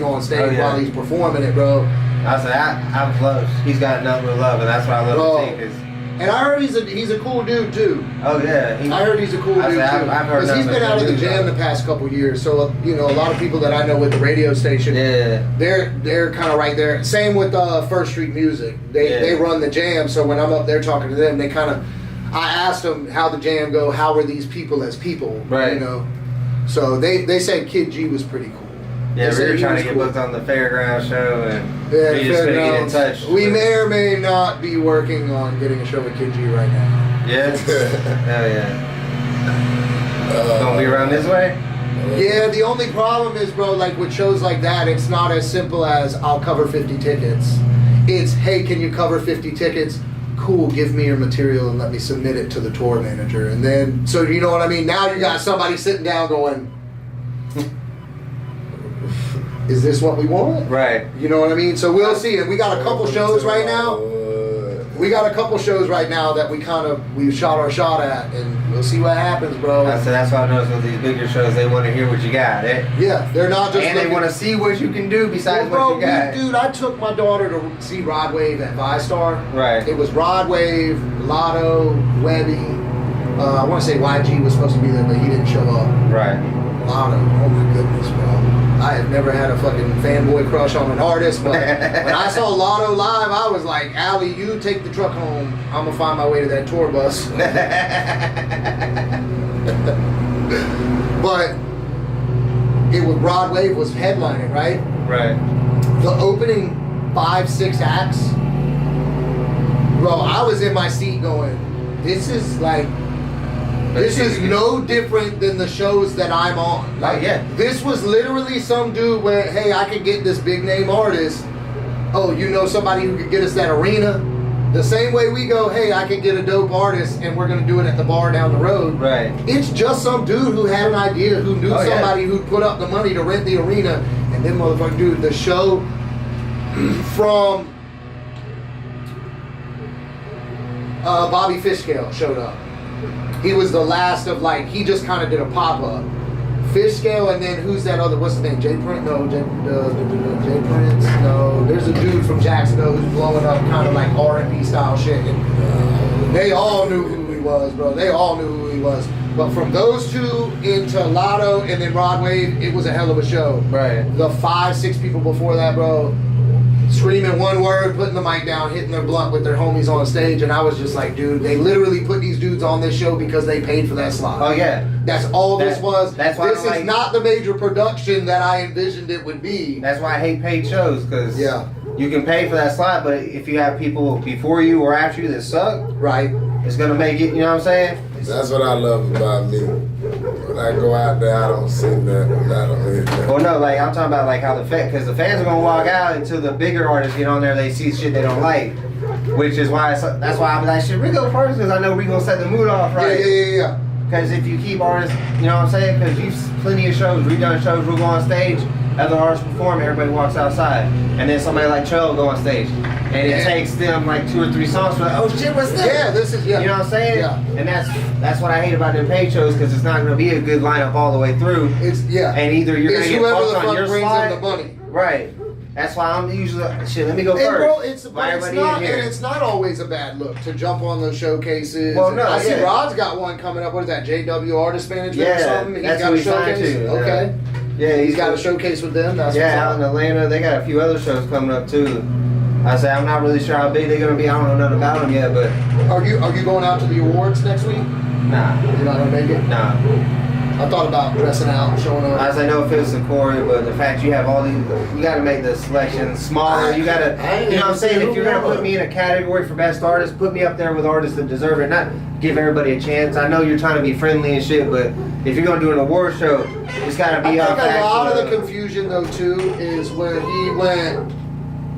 Speaker 3: on stage
Speaker 1: Oh, yeah.
Speaker 3: while he's performing it, bro.
Speaker 1: I said I'm close. He's got nothing but love, and that's what I love
Speaker 3: Bro.
Speaker 1: to see. 'Cause-
Speaker 3: And I heard he's a cool dude too.
Speaker 1: oh yeah,
Speaker 3: I heard he's a cool dude too.
Speaker 1: I've heard
Speaker 3: Because he's
Speaker 1: nothing
Speaker 3: been
Speaker 1: but
Speaker 3: out of the
Speaker 1: good
Speaker 3: jam the
Speaker 1: news.
Speaker 3: past couple years, so you know a lot of people that I know with the radio station.
Speaker 1: Yeah.
Speaker 3: They're kind of right there. Same with First Street Music. They run the jam, so when I'm up there talking to them, they kind of. I asked them how the jam go. How were these people as people?
Speaker 1: Right.
Speaker 3: You know. So they said Kid G was pretty cool.
Speaker 1: Yeah,
Speaker 3: They
Speaker 1: we
Speaker 3: said
Speaker 1: were
Speaker 3: he
Speaker 1: trying
Speaker 3: was
Speaker 1: to get
Speaker 3: cool.
Speaker 1: booked on the Fairground show, and
Speaker 3: Yeah,
Speaker 1: we just couldn't get in
Speaker 3: Fairgrounds.
Speaker 1: touch.
Speaker 3: We may or may not be working on getting a show with Kid G right now.
Speaker 1: Yeah. Hell yeah. Gonna be around this way.
Speaker 3: Yeah, the only problem is, bro, like with shows like that, it's not as simple as I'll cover 50 tickets. It's, hey, can you cover 50 tickets? Cool, give me your material and let me submit it to the tour manager. And then, so you know what I mean? Now you got somebody sitting down going, is this what we want?
Speaker 1: Right.
Speaker 3: You know what I mean? So we'll see. And we got a couple shows right now. We got a couple shows right now that we've shot our shot at, and we'll see what happens, bro.
Speaker 1: I said that's why I noticed with these bigger shows, they want to hear what you got,
Speaker 3: Yeah, they're not just
Speaker 1: and they
Speaker 3: looking-
Speaker 1: want to see what you can do besides
Speaker 3: Well,
Speaker 1: what you got.
Speaker 3: dude, I took my daughter to see Rod Wave at ViStar.
Speaker 1: Right.
Speaker 3: It was Rod Wave, Lotto, Webby. I want to say YG was supposed to be there, but he didn't show up.
Speaker 1: Right.
Speaker 3: Lotto, oh my goodness, bro. I have never had a fucking fanboy crush on an artist, but when I saw Lotto live, I was like, Allie, you take the truck home. I'm gonna find my way to that tour bus. But it was Rod Wave was headlining, right?
Speaker 1: Right.
Speaker 3: The opening 5-6 acts, bro, I was in my seat going, this is no different than the shows that I'm on. Like,
Speaker 1: yeah.
Speaker 3: This was literally some dude where, hey, I could get this big name artist. Oh, you know somebody who could get us that arena? The same way we go, hey, I can get a dope artist and we're gonna do it at the bar down the road.
Speaker 1: Right.
Speaker 3: It's just some dude who had an idea, who knew
Speaker 1: Oh, yeah.
Speaker 3: somebody who'd put up the money to rent the arena, and then motherfucker, dude, the show from Bobby Fishscale showed up. He was the last of like, he just kind of did a pop-up. Fish Scale, and then who's that other, what's his name? Jay Prince? No, Jay Prince? No, there's a dude from Jacksonville who's blowing up kind of like R&B style shit. And they all knew who he was, bro. They all knew who he was. But from those two into Lotto and then Rod Wave, it was a hell of a show.
Speaker 1: Right.
Speaker 3: The 5-6 people before that, bro, screaming one word, putting the mic down, hitting their blunt with their homies on stage, and I was just like, dude, they literally put these dudes on this show because they paid for that slot.
Speaker 1: Oh yeah.
Speaker 3: That's all this was.
Speaker 1: That's why
Speaker 3: this is not the major production that I envisioned it would be.
Speaker 1: That's why I hate paid shows, because
Speaker 3: Yeah.
Speaker 1: you can pay for that slot, but if you have people before you or after you that suck,
Speaker 3: Right.
Speaker 1: it's gonna make it. You know what I'm saying?
Speaker 2: That's what I love about me. When I go out there, I don't sing that. I don't hear that.
Speaker 1: Well, no, like I'm talking about like how because the fans are gonna walk out until the bigger artists get on there. They see shit they don't like, which is why that's why I'm like, shit, we go first, because I know we gonna set the mood off, right?
Speaker 3: Yeah.
Speaker 1: Because if you keep artists, you know what I'm saying? Because you've plenty of shows, we've done shows, we'll go on stage, other artists perform, everybody walks outside, and then somebody like Trell go on stage, and it takes them like 2 or 3 songs for like, oh shit, what's this?
Speaker 3: Yeah, this is, yeah.
Speaker 1: You know what I'm saying?
Speaker 3: Yeah.
Speaker 1: And that's what I hate about them paid shows, because it's not going to be a good lineup all the way through.
Speaker 3: It's, yeah.
Speaker 1: And either you're going to get
Speaker 3: whoever
Speaker 1: fucked
Speaker 3: the
Speaker 1: on
Speaker 3: fuck
Speaker 1: your
Speaker 3: brings
Speaker 1: slide.
Speaker 3: in the money.
Speaker 1: Right. That's why I'm usually, shit, let me go
Speaker 3: And
Speaker 1: first.
Speaker 3: bro, it's
Speaker 1: Why everybody
Speaker 3: not,
Speaker 1: in here?
Speaker 3: and it's not always a bad look to jump on those showcases.
Speaker 1: Well, no,
Speaker 3: I see
Speaker 1: yeah.
Speaker 3: Rod's got one coming up. What is that? JW Artist Management or
Speaker 1: Yeah,
Speaker 3: something? He's
Speaker 1: that's
Speaker 3: got
Speaker 1: who
Speaker 3: a
Speaker 1: he signed
Speaker 3: showcase.
Speaker 1: to.
Speaker 3: Okay.
Speaker 1: Yeah,
Speaker 3: He's got a showcase with them. That's
Speaker 1: yeah,
Speaker 3: what's
Speaker 1: out
Speaker 3: up.
Speaker 1: in Atlanta. They got a few other shows coming up too. I say I'm not really sure how big they're gonna be. I don't know nothing about them yet, but
Speaker 3: Are you going out to the awards next week?
Speaker 1: nah,
Speaker 3: You're not gonna make it.
Speaker 1: nah.
Speaker 3: I thought about dressing out, showing up.
Speaker 1: I say no offense to Corey, but the fact you have all these, you got to make the selection smaller. You got to, you know what I'm saying? If you're gonna put me in a category for best artist, put me up there with artists that deserve it. Not give everybody a chance. I know you're trying to be friendly and shit, but if you're gonna do an award show, it's got to be
Speaker 3: I
Speaker 1: up.
Speaker 3: think a lot of the confusion though too is when he went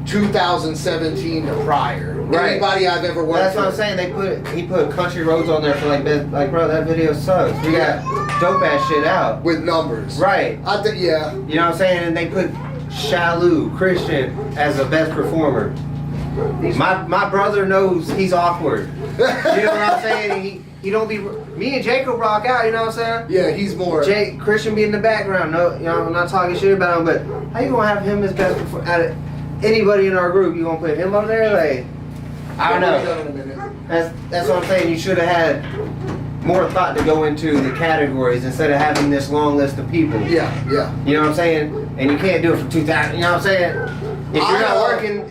Speaker 3: 2017 to prior.
Speaker 1: Right.
Speaker 3: Anybody I've ever worked
Speaker 1: That's what I'm
Speaker 3: with.
Speaker 1: saying. He put Country Roads on there for like best. Like, bro, that video sucks. We got dope ass shit out.
Speaker 3: With numbers.
Speaker 1: Right.
Speaker 3: I think, yeah.
Speaker 1: You know what I'm saying? And they put Shalou Christian as the best performer. My brother knows he's awkward. You know what I'm saying? He don't be. Me and Jacob rock out. You know what I'm saying?
Speaker 3: Yeah, he's more.
Speaker 1: Christian be in the background. No, you know, I'm not talking shit about him, but how you gonna have him as best performer? Out of anybody in our group, you gonna put him up there? Like, I don't know. That's what I'm saying. You should have had more thought to go into the categories instead of having this long list of people.
Speaker 3: Yeah.
Speaker 1: You know what I'm saying? And you can't do it for 2,000. You know what I'm saying?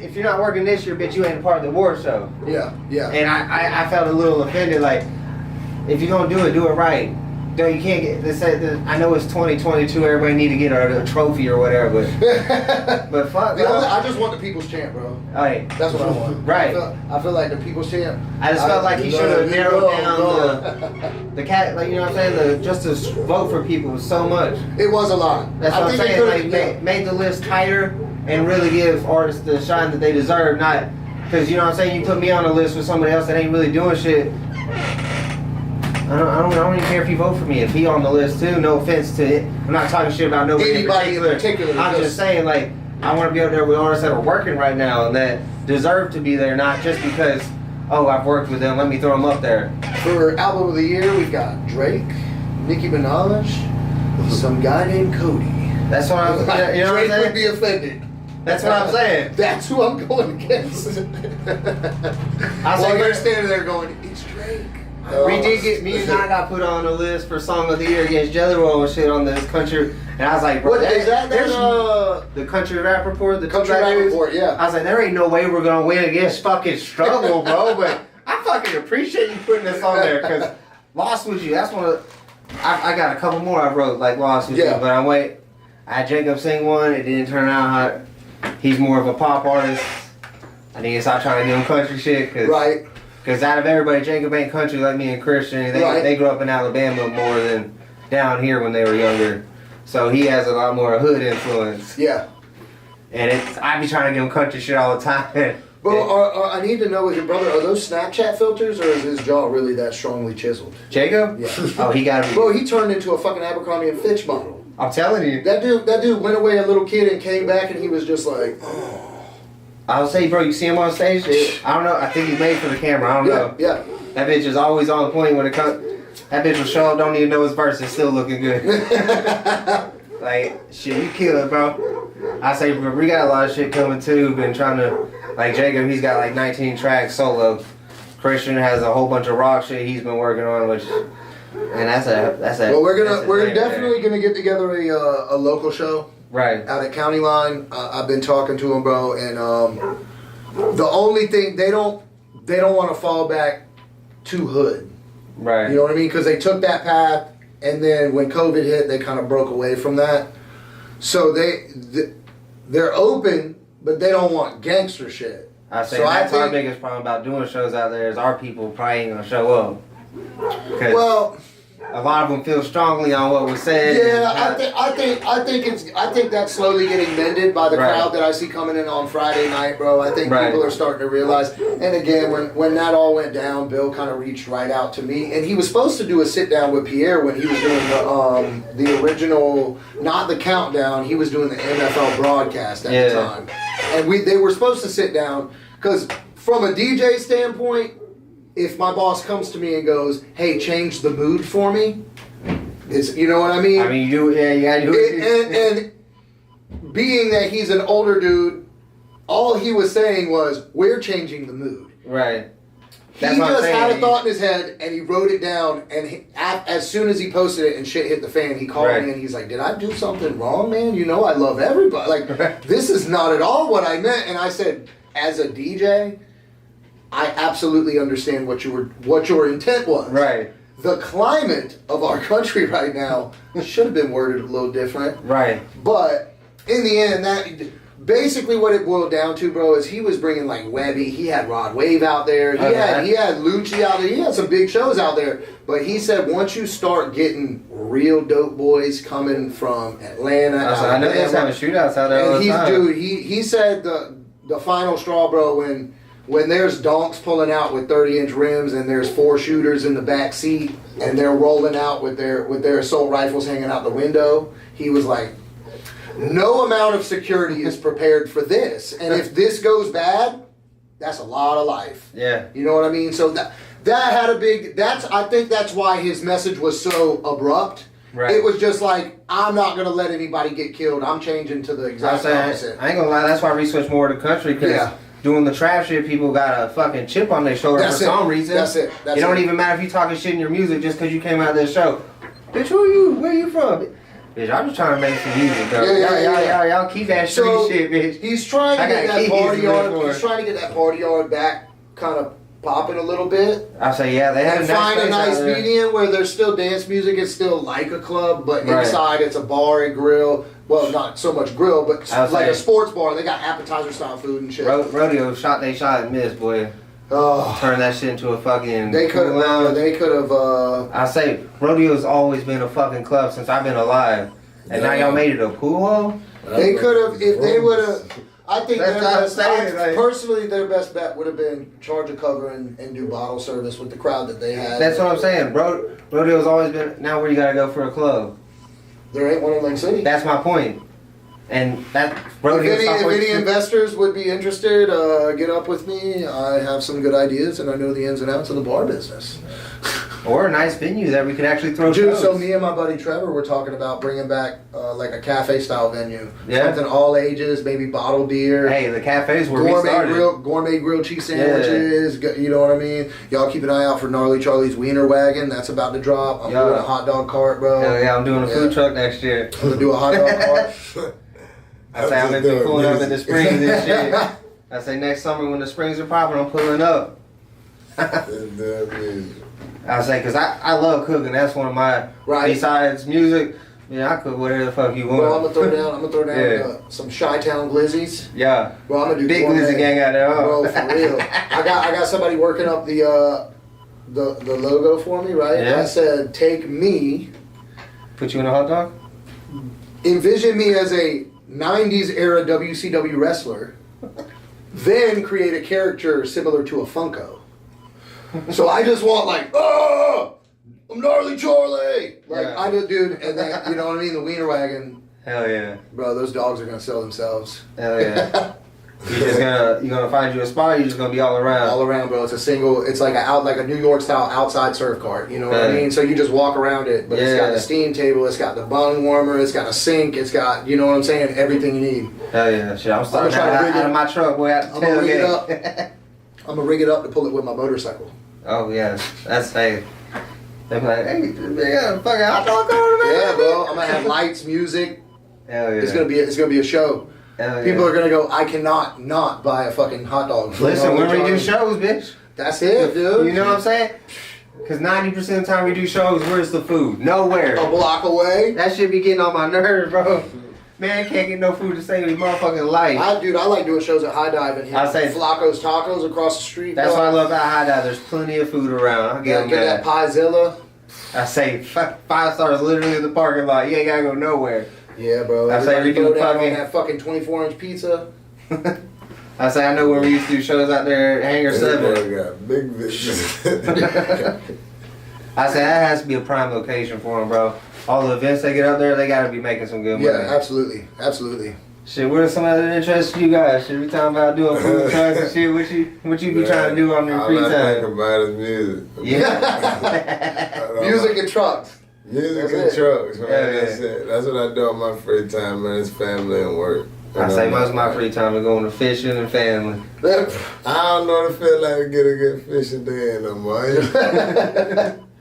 Speaker 1: If you're not working this year, bitch, you ain't a part of the award show.
Speaker 3: Yeah.
Speaker 1: And I felt a little offended. Like, if you're gonna do it right. No, you can't get. They said I know it's 2022. Everybody need to get a trophy or whatever, but fuck.
Speaker 3: I just want the People's Champ, bro.
Speaker 1: Right.
Speaker 3: That's what I want.
Speaker 1: Right.
Speaker 3: I feel like the People's Champ.
Speaker 1: I just felt like he should have narrowed down the cat. Like, you know what I'm saying? Just to vote for people was so much.
Speaker 3: It was a lot.
Speaker 1: That's what I'm saying. Like, made the list tighter and really give artists the shine that they deserve. Not because, you know what I'm saying. You put me on a list with somebody else that ain't really doing shit. I don't even care if you vote for me. If he on the list too, no offense to it. I'm not talking shit about nobody
Speaker 3: Anybody
Speaker 1: in particular. I'm just saying, like, I want to be up there with artists that are working right now and that deserve to be there, not just because, oh, I've worked with them, let me throw them up there.
Speaker 3: For Album of the Year, we've got Drake, Nicki Minaj, some guy named Cody.
Speaker 1: That's what I'm saying. You know
Speaker 3: Drake
Speaker 1: what I'm
Speaker 3: would be offended.
Speaker 1: That's what I'm saying.
Speaker 3: That's who I'm going against. While you're standing there going, it's Drake.
Speaker 1: We did get, me and I got put on the list for Song of the Year against Jelly Roll and shit on this country. And I was like, bro,
Speaker 3: What is that?
Speaker 1: There's the Country Rap Report, the
Speaker 3: Country Rap Report, yeah.
Speaker 1: I was like, there ain't no way we're gonna win against fucking Struggle, bro. But I fucking appreciate you putting this on there, because Lost With You, that's one of, I got a couple more I wrote, like Lost With You, but I had Jacob sing one, it didn't turn out hot. He's more of a pop artist. I need to stop trying to do him country shit, because out of everybody, Jacob ain't country like me and Christian. They grew up in Alabama more than down here when they were younger. So he has a lot more hood influence.
Speaker 3: Yeah.
Speaker 1: And I be trying to give him country shit all the time.
Speaker 3: Bro, I need to know with your brother, are those Snapchat filters or is his jaw really that strongly chiseled?
Speaker 1: Jacob?
Speaker 3: Yeah.
Speaker 1: Oh, he got to be.
Speaker 3: Bro, he turned into a fucking Abercrombie and Fitch model.
Speaker 1: I'm telling you.
Speaker 3: That dude went away a little kid and came back and he was just like, oh.
Speaker 1: I'll say, bro, you see him on stage? I don't know. I think he's made for the camera. I don't know.
Speaker 3: Yeah.
Speaker 1: That bitch is always on point when it comes. That bitch will show up, don't even know his verse, is still looking good. Like, shit, you kill it, bro. I say, we got a lot of shit coming too. Been trying to, like Jacob, he's got like 19 tracks solo. Christian has a whole bunch of rock shit he's been working on, which, and that's a.
Speaker 3: Well, we're definitely gonna get together a local show.
Speaker 1: Right.
Speaker 3: Out at County Line. I've been talking to him, bro, and the only thing they don't want to fall back too hood.
Speaker 1: Right.
Speaker 3: You know what I mean? Because they took that path, and then when COVID hit, they kind of broke away from that. So they're open, but they don't want gangster shit.
Speaker 1: I say that's our biggest problem about doing shows out there is our people probably ain't gonna show up.
Speaker 3: Well,
Speaker 1: a lot of them feel strongly on what was said.
Speaker 3: Yeah, I think that's slowly getting mended by the crowd that I see coming in on Friday night, bro. I think people are starting to realize. And again, when that all went down, Bill kind of reached right out to me, and he was supposed to do a sit down with Pierre when he was doing the original, not the countdown. He was doing the NFL broadcast at the time, and they were supposed to sit down because from a DJ standpoint. If my boss comes to me and goes, "Hey, change the mood for me," you know what I mean?
Speaker 1: I mean, you gotta do it.
Speaker 3: And being that he's an older dude, all he was saying was, "We're changing the mood."
Speaker 1: Right.
Speaker 3: He just had a thought in his head and he wrote it down. And as soon as he posted it and shit hit the fan, he called me and he's like, "Did I do something wrong, man? You know I love everybody. Like this is not at all what I meant." And I said, as a DJ. I absolutely understand what your intent was. Right. The climate of our country right now should have been worded a little different. Right. But in the end, that basically what it boiled down to, bro, is he was bringing like Webby. He had Rod Wave out there. He had Lucci out there. He had some big shows out there. But he said once you start getting real dope boys coming from Atlanta,
Speaker 1: I know they're having shootouts out there all the time.
Speaker 3: Dude, he said the final straw, bro, when there's donks pulling out with 30-inch rims and there's 4 shooters in the back seat and they're rolling out with their assault rifles hanging out the window, he was like, no amount of security is prepared for this. And if this goes bad, that's a lot of life. Yeah. You know what I mean? So that had a big, I think that's why his message was so abrupt. Right. It was just like, I'm not going to let anybody get killed. I'm changing to the exact opposite.
Speaker 1: I ain't going to lie, that's why we switched more to country because doing the trap shit, people got a fucking chip on their shoulder for some reason. That's it. It don't even matter if you talking shit in your music just because you came out of this show. Bitch, who are you? Where you from? Bitch, I'm just trying to make some music, though. Y'all keep that street shit, bitch.
Speaker 3: He's trying to get that party yard. He's trying to get that party yard back, kind of popping a little bit.
Speaker 1: I say, they had
Speaker 3: and find a nice medium where there's still dance music. It's still like a club, but inside it's a bar and grill. Well, not so much grill, but like a sports bar. They got appetizer style food and shit.
Speaker 1: Rodeo shot and missed, boy. Oh, turn that shit into a fucking.
Speaker 3: They could have.
Speaker 1: I say Rodeo's always been a fucking club since I've been alive, and now y'all made it a pool hall.
Speaker 3: They could have if they would have. I think personally, their best bet would have been charge a cover and do bottle service with the crowd that they had.
Speaker 1: That's what I'm saying. Rodeo's always been. Now where you gotta go for a club?
Speaker 3: There ain't one in Lake City.
Speaker 1: That's my point. And that
Speaker 3: if any investors would be interested, get up with me. I have some good ideas, and I know the ins and outs of the bar business.
Speaker 1: Or a nice venue that we could actually throw shows.
Speaker 3: So me and my buddy Trevor were talking about bringing back like a cafe-style venue. Yeah. Something all ages, maybe bottled beer.
Speaker 1: Hey, the cafes where we started.
Speaker 3: Gourmet grilled cheese sandwiches. Yeah. You know what I mean? Y'all keep an eye out for Gnarly Charlie's Wiener Wagon. That's about to drop. I'm doing a hot dog cart, bro.
Speaker 1: Hell yeah, I'm doing a food truck next year.
Speaker 3: I'm going to do a hot dog cart.
Speaker 1: I say I'm going to be pulling up in the springs and shit. I say next summer when the springs are popping, I'm pulling up. I say, because I love cooking. That's one of my, besides music, I cook whatever the fuck you want.
Speaker 3: Well, I'm going to throw down some Chi-Town glizzies.
Speaker 1: Yeah.
Speaker 3: Well, I'm going to do
Speaker 1: big glizzy gang out there.
Speaker 3: Bro, for real. I got somebody working up the logo for me, right? Yeah. I said, take me.
Speaker 1: Put you in a hot dog?
Speaker 3: Envision me as a 90s era WCW wrestler. Then create a character similar to a Funko. So I just want I'm Gnarly Charlie. I just, dude, and then, you know what I mean? The Wiener Wagon.
Speaker 1: Hell yeah.
Speaker 3: Bro, those dogs are going to sell themselves.
Speaker 1: Hell yeah. You gonna find you a spot. Or you just gonna be all around.
Speaker 3: All around, bro. It's a single. It's like a New York style outside surf cart. You know what I mean? So you just walk around it, but it's got the steam table. It's got the bung warmer. It's got a sink. It's got, you know what I'm saying, everything you need.
Speaker 1: Hell yeah, shit. I'm starting out of my truck. Boy,
Speaker 3: I'm gonna rig it up. I'm gonna rig it up to pull it with my motorcycle.
Speaker 1: Oh yeah, that's hey. They're like, hey, they got a fucking hot dog on the
Speaker 3: Yeah, bro. I'm gonna have lights, music.
Speaker 1: Hell yeah.
Speaker 3: It's gonna be a show.
Speaker 1: Hell
Speaker 3: People
Speaker 1: yeah.
Speaker 3: are gonna go, I cannot not buy a fucking hot dog.
Speaker 1: Listen, when we do shows, bitch.
Speaker 3: That's it, dude.
Speaker 1: You know what I'm saying? Because 90% of the time we do shows, where's the food? Nowhere.
Speaker 3: A block away.
Speaker 1: That shit be getting on my nerves, bro. Man, can't get no food to save his motherfucking life.
Speaker 3: I like doing shows at High Dive and
Speaker 1: I say
Speaker 3: Flacco's Tacos across the street.
Speaker 1: That's
Speaker 3: bro.
Speaker 1: what I love about High Dive. There's plenty of food around. I'll get
Speaker 3: Get that Piezilla.
Speaker 1: I say 5 stars literally in the parking lot. You ain't gotta go nowhere.
Speaker 3: Yeah, bro.
Speaker 1: I say we do
Speaker 3: down
Speaker 1: fucking
Speaker 3: on that fucking 24-inch pizza.
Speaker 1: I say I know when we used to do shows out there at Hangar 7.
Speaker 2: Got big visions.
Speaker 1: I say that has to be a prime location for them, bro. All the events they get out there, they gotta be making some good money.
Speaker 3: Yeah, absolutely, absolutely.
Speaker 1: Shit, what are some other interests you guys? Shit, we talking about doing food trucks and shit. What you be trying to do on your free
Speaker 2: All I think
Speaker 1: time?
Speaker 2: about is music.
Speaker 1: Yeah.
Speaker 3: Music and trucks.
Speaker 2: Music
Speaker 3: That's
Speaker 2: and
Speaker 3: it.
Speaker 2: trucks, man.
Speaker 1: Yeah,
Speaker 2: That's it. That's what I do on my free time, man. It's family and work.
Speaker 1: I say most of my free time is going to fishing and family.
Speaker 2: I don't know to feel like to get a good fishing day no more.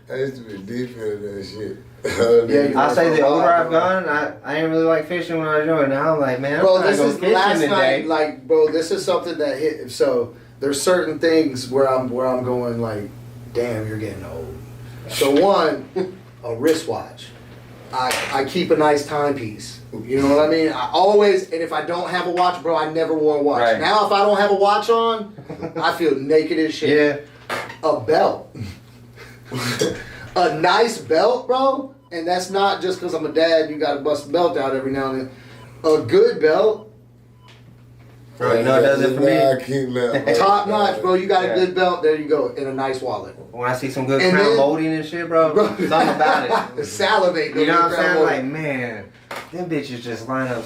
Speaker 2: I used to be deep into that shit.
Speaker 1: I say the older I've gone, I didn't really like fishing when I was young. Now I'm like, man, I'm
Speaker 3: Bro,
Speaker 1: trying to
Speaker 3: this
Speaker 1: go
Speaker 3: is
Speaker 1: fishing
Speaker 3: last
Speaker 1: today.
Speaker 3: night. Like, bro, this is something that hit. So there's certain things where I'm going like, damn, you're getting old. So one, a wristwatch. I keep a nice timepiece. You know what I mean? I always, and if I don't have a watch, bro, I never wore a watch.
Speaker 1: Right.
Speaker 3: Now if I don't have a watch on, I feel naked as shit.
Speaker 1: Yeah.
Speaker 3: A belt. A nice belt, bro. And that's not just because I'm a dad, you gotta bust a belt out every now and then. A good belt,
Speaker 1: Bro, you know what does it for me?
Speaker 2: I keep that.
Speaker 3: top notch, bro. You got
Speaker 1: Yeah.
Speaker 3: a good belt, there you go, in a nice wallet.
Speaker 1: When I see some good
Speaker 3: And
Speaker 1: crown
Speaker 3: then-
Speaker 1: molding and shit, bro, something about it.
Speaker 3: Salivate.
Speaker 1: You know what I'm saying?
Speaker 3: Like,
Speaker 1: Like, man, them bitches just line up.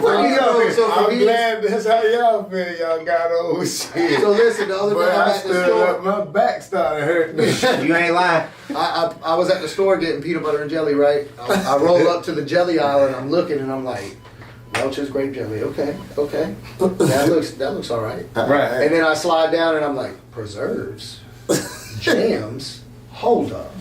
Speaker 2: I'm glad that's how y'all feel. Y'all got old shit.
Speaker 3: So listen, the other
Speaker 2: But
Speaker 3: day I'm
Speaker 2: I
Speaker 3: at the
Speaker 2: stood up,
Speaker 3: store.
Speaker 2: my back started hurting.
Speaker 1: You ain't lying.
Speaker 3: I was at the store getting peanut butter and jelly, right? I roll up to the jelly aisle and I'm looking and I'm like, Welch's grape jelly. Okay. That looks all right.
Speaker 1: Right.
Speaker 3: And then I slide down and I'm like, preserves, jams. Hold up.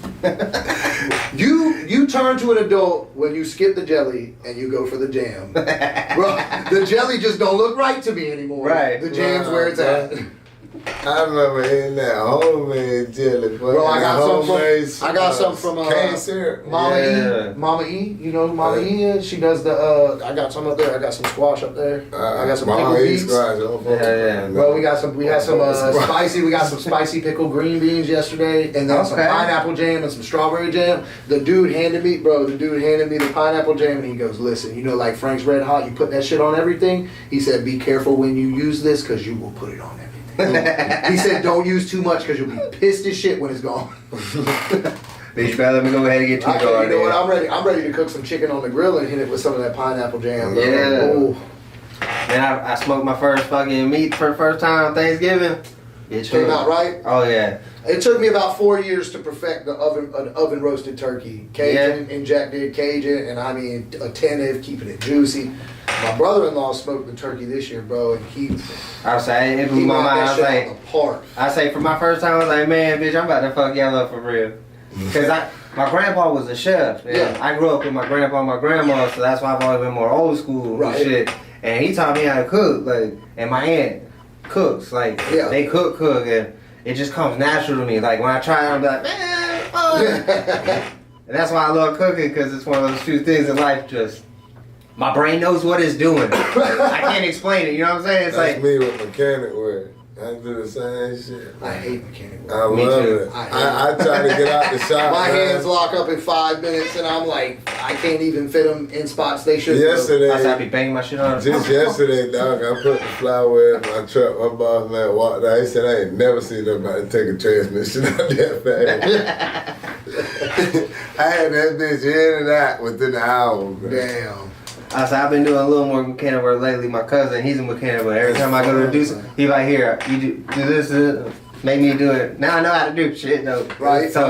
Speaker 3: You turn to an adult when you skip the jelly and you go for the jam. Bro, the jelly just don't look right to me anymore.
Speaker 1: Right.
Speaker 3: The jam's where it's at.
Speaker 2: I remember eating that homemade jelly,
Speaker 3: Bro, I got some from
Speaker 2: cane syrup.
Speaker 3: Mama
Speaker 1: Yeah.
Speaker 3: E. Mama E, you know who Mama E is? She does the I got some up there. I got some squash up there. I got some pickled beets.
Speaker 1: Yeah.
Speaker 3: Bro, we had some spicy. We got some spicy pickled green beans yesterday, and then some
Speaker 1: Okay.
Speaker 3: pineapple jam and some strawberry jam. The dude handed me the pineapple jam, and he goes, "Listen, you know, like Frank's Red Hot, you put that shit on everything." He said, "Be careful when you use this, cause you will put it on everything." He said, "Don't use too much, cause you'll be pissed as shit when it's gone."
Speaker 1: Bitch, you better let me go ahead and get
Speaker 3: You
Speaker 1: $2.
Speaker 3: know what? I'm ready to cook some chicken on the grill and hit it with some of that pineapple jam. Bro.
Speaker 1: Yeah.
Speaker 3: Ooh.
Speaker 1: Then I smoked my first fucking meat for the first time on Thanksgiving. Bitch,
Speaker 3: Came out right.
Speaker 1: Oh yeah.
Speaker 3: It took me about 4 years to perfect an oven roasted turkey. Cajun, and Jack did Cajun, and I mean attentive, keeping it juicy. My brother-in-law smoked the turkey this year, bro, and
Speaker 1: I was saying, it blew my
Speaker 3: knocked
Speaker 1: mind. I
Speaker 3: that
Speaker 1: was
Speaker 3: shit
Speaker 1: like,
Speaker 3: out the park.
Speaker 1: I say for my first time, I was like, man, bitch, I'm about to fuck y'all up for real. Cause my grandpa was a chef. And
Speaker 3: Yeah.
Speaker 1: I grew up with my grandpa and my grandma, so that's why I've always been more old school
Speaker 3: Right.
Speaker 1: and shit. And he taught me how to cook, like, and my aunt cooks, like,
Speaker 3: Yeah.
Speaker 1: they cook, and it just comes natural to me. Like when I try it, I'm like, man, fuck. And that's why I love cooking, cause it's one of those few things in life just. My brain knows what it's doing. I can't explain it. You know what I'm saying? It's
Speaker 2: That's
Speaker 1: like
Speaker 2: me with mechanic work. I do the same shit.
Speaker 3: I hate mechanic work.
Speaker 2: I
Speaker 1: Me
Speaker 2: love
Speaker 1: too.
Speaker 2: it. I try to get out the shop.
Speaker 3: My
Speaker 2: man.
Speaker 3: hands lock up in 5 minutes, and I'm like, I can't even fit them in spots they should.
Speaker 2: Yesterday,
Speaker 1: I be banging my shit on.
Speaker 2: just yesterday, dog, I put the flour in my truck. My boss man walked out. He said, I ain't never seen nobody take a transmission out that fast. I had that bitch in and out within an hour, man.
Speaker 3: Damn.
Speaker 1: I said, I've been doing a little more mechanic work lately. My cousin, he's a mechanic, but every time I go to do something, he like, here, you do this, make me do it. Now I know how to do shit though.
Speaker 3: Right.
Speaker 1: So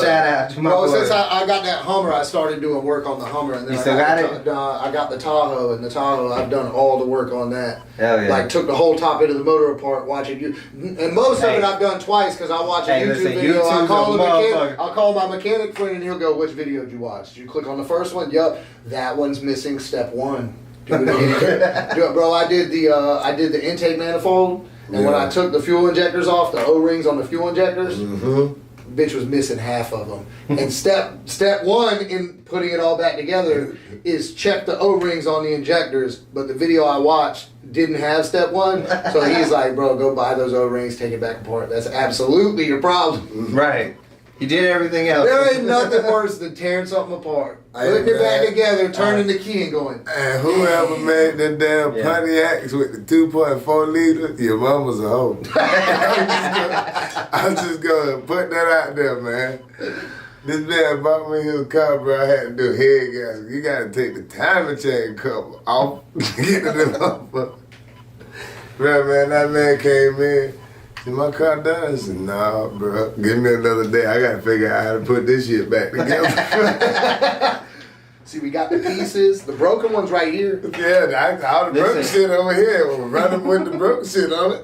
Speaker 1: shout out to my boy.
Speaker 3: Since I got that Hummer, I started doing work on the Hummer, and then
Speaker 1: You still got it?
Speaker 3: I got the Tahoe, and the Tahoe, I've done all the work on that.
Speaker 1: Hell yeah.
Speaker 3: Like took the whole top end of the motor apart, watching you, and most of it I've done twice because I watch a YouTube
Speaker 1: listen,
Speaker 3: video. I
Speaker 1: YouTube's
Speaker 3: I'll call my mechanic friend, and he'll go, "Which video did you watch? Did you click on the first one? Yup, that one's missing step 1. Do it again." Bro, I did the intake manifold. And when I took the fuel injectors off, the O-rings on the fuel injectors, bitch was missing half of them. And step 1 in putting it all back together is check the O-rings on the injectors. But the video I watched didn't have step 1, so he's like, "Bro, go buy those O-rings, take it back apart. That's absolutely your problem."
Speaker 1: Right. You did everything else.
Speaker 3: There ain't nothing worse than tearing something apart, putting it back together, turning the key and going.
Speaker 2: And whoever made the damn Pontiacs with the 2.4 liter, your mama's a hoe. I'm just gonna put that out there, man. This man bought me his car, bro. I had to do head gasket. You gotta take the timing chain cover off to get to the motherfucker. Bro, man, that man came in. Is my car done? I said, nah, bro. Give me another day. I gotta figure out how to put this shit back together.
Speaker 3: See, we got the pieces. The broken one's right here.
Speaker 2: Yeah, all the broken shit over here. We're running with the broken shit on it.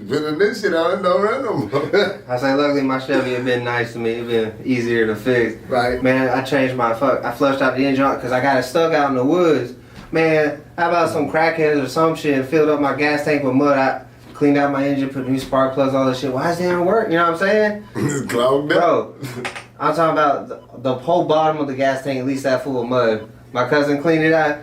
Speaker 2: Putting this shit on it, don't run no more.
Speaker 1: I say, luckily my Chevy has been nice to me. It's been easier to fix.
Speaker 3: Right.
Speaker 1: Man, I changed I flushed out the engine because I got it stuck out in the woods. Man, how about some crackheads or some shit and filled up my gas tank with mud? I cleaned out my engine, put new spark plugs, all that shit. Why is it not work? You know what I'm saying?
Speaker 2: It's clogged up.
Speaker 1: Bro, I'm talking about the whole bottom of the gas tank, at least that full of mud. My cousin cleaned it out.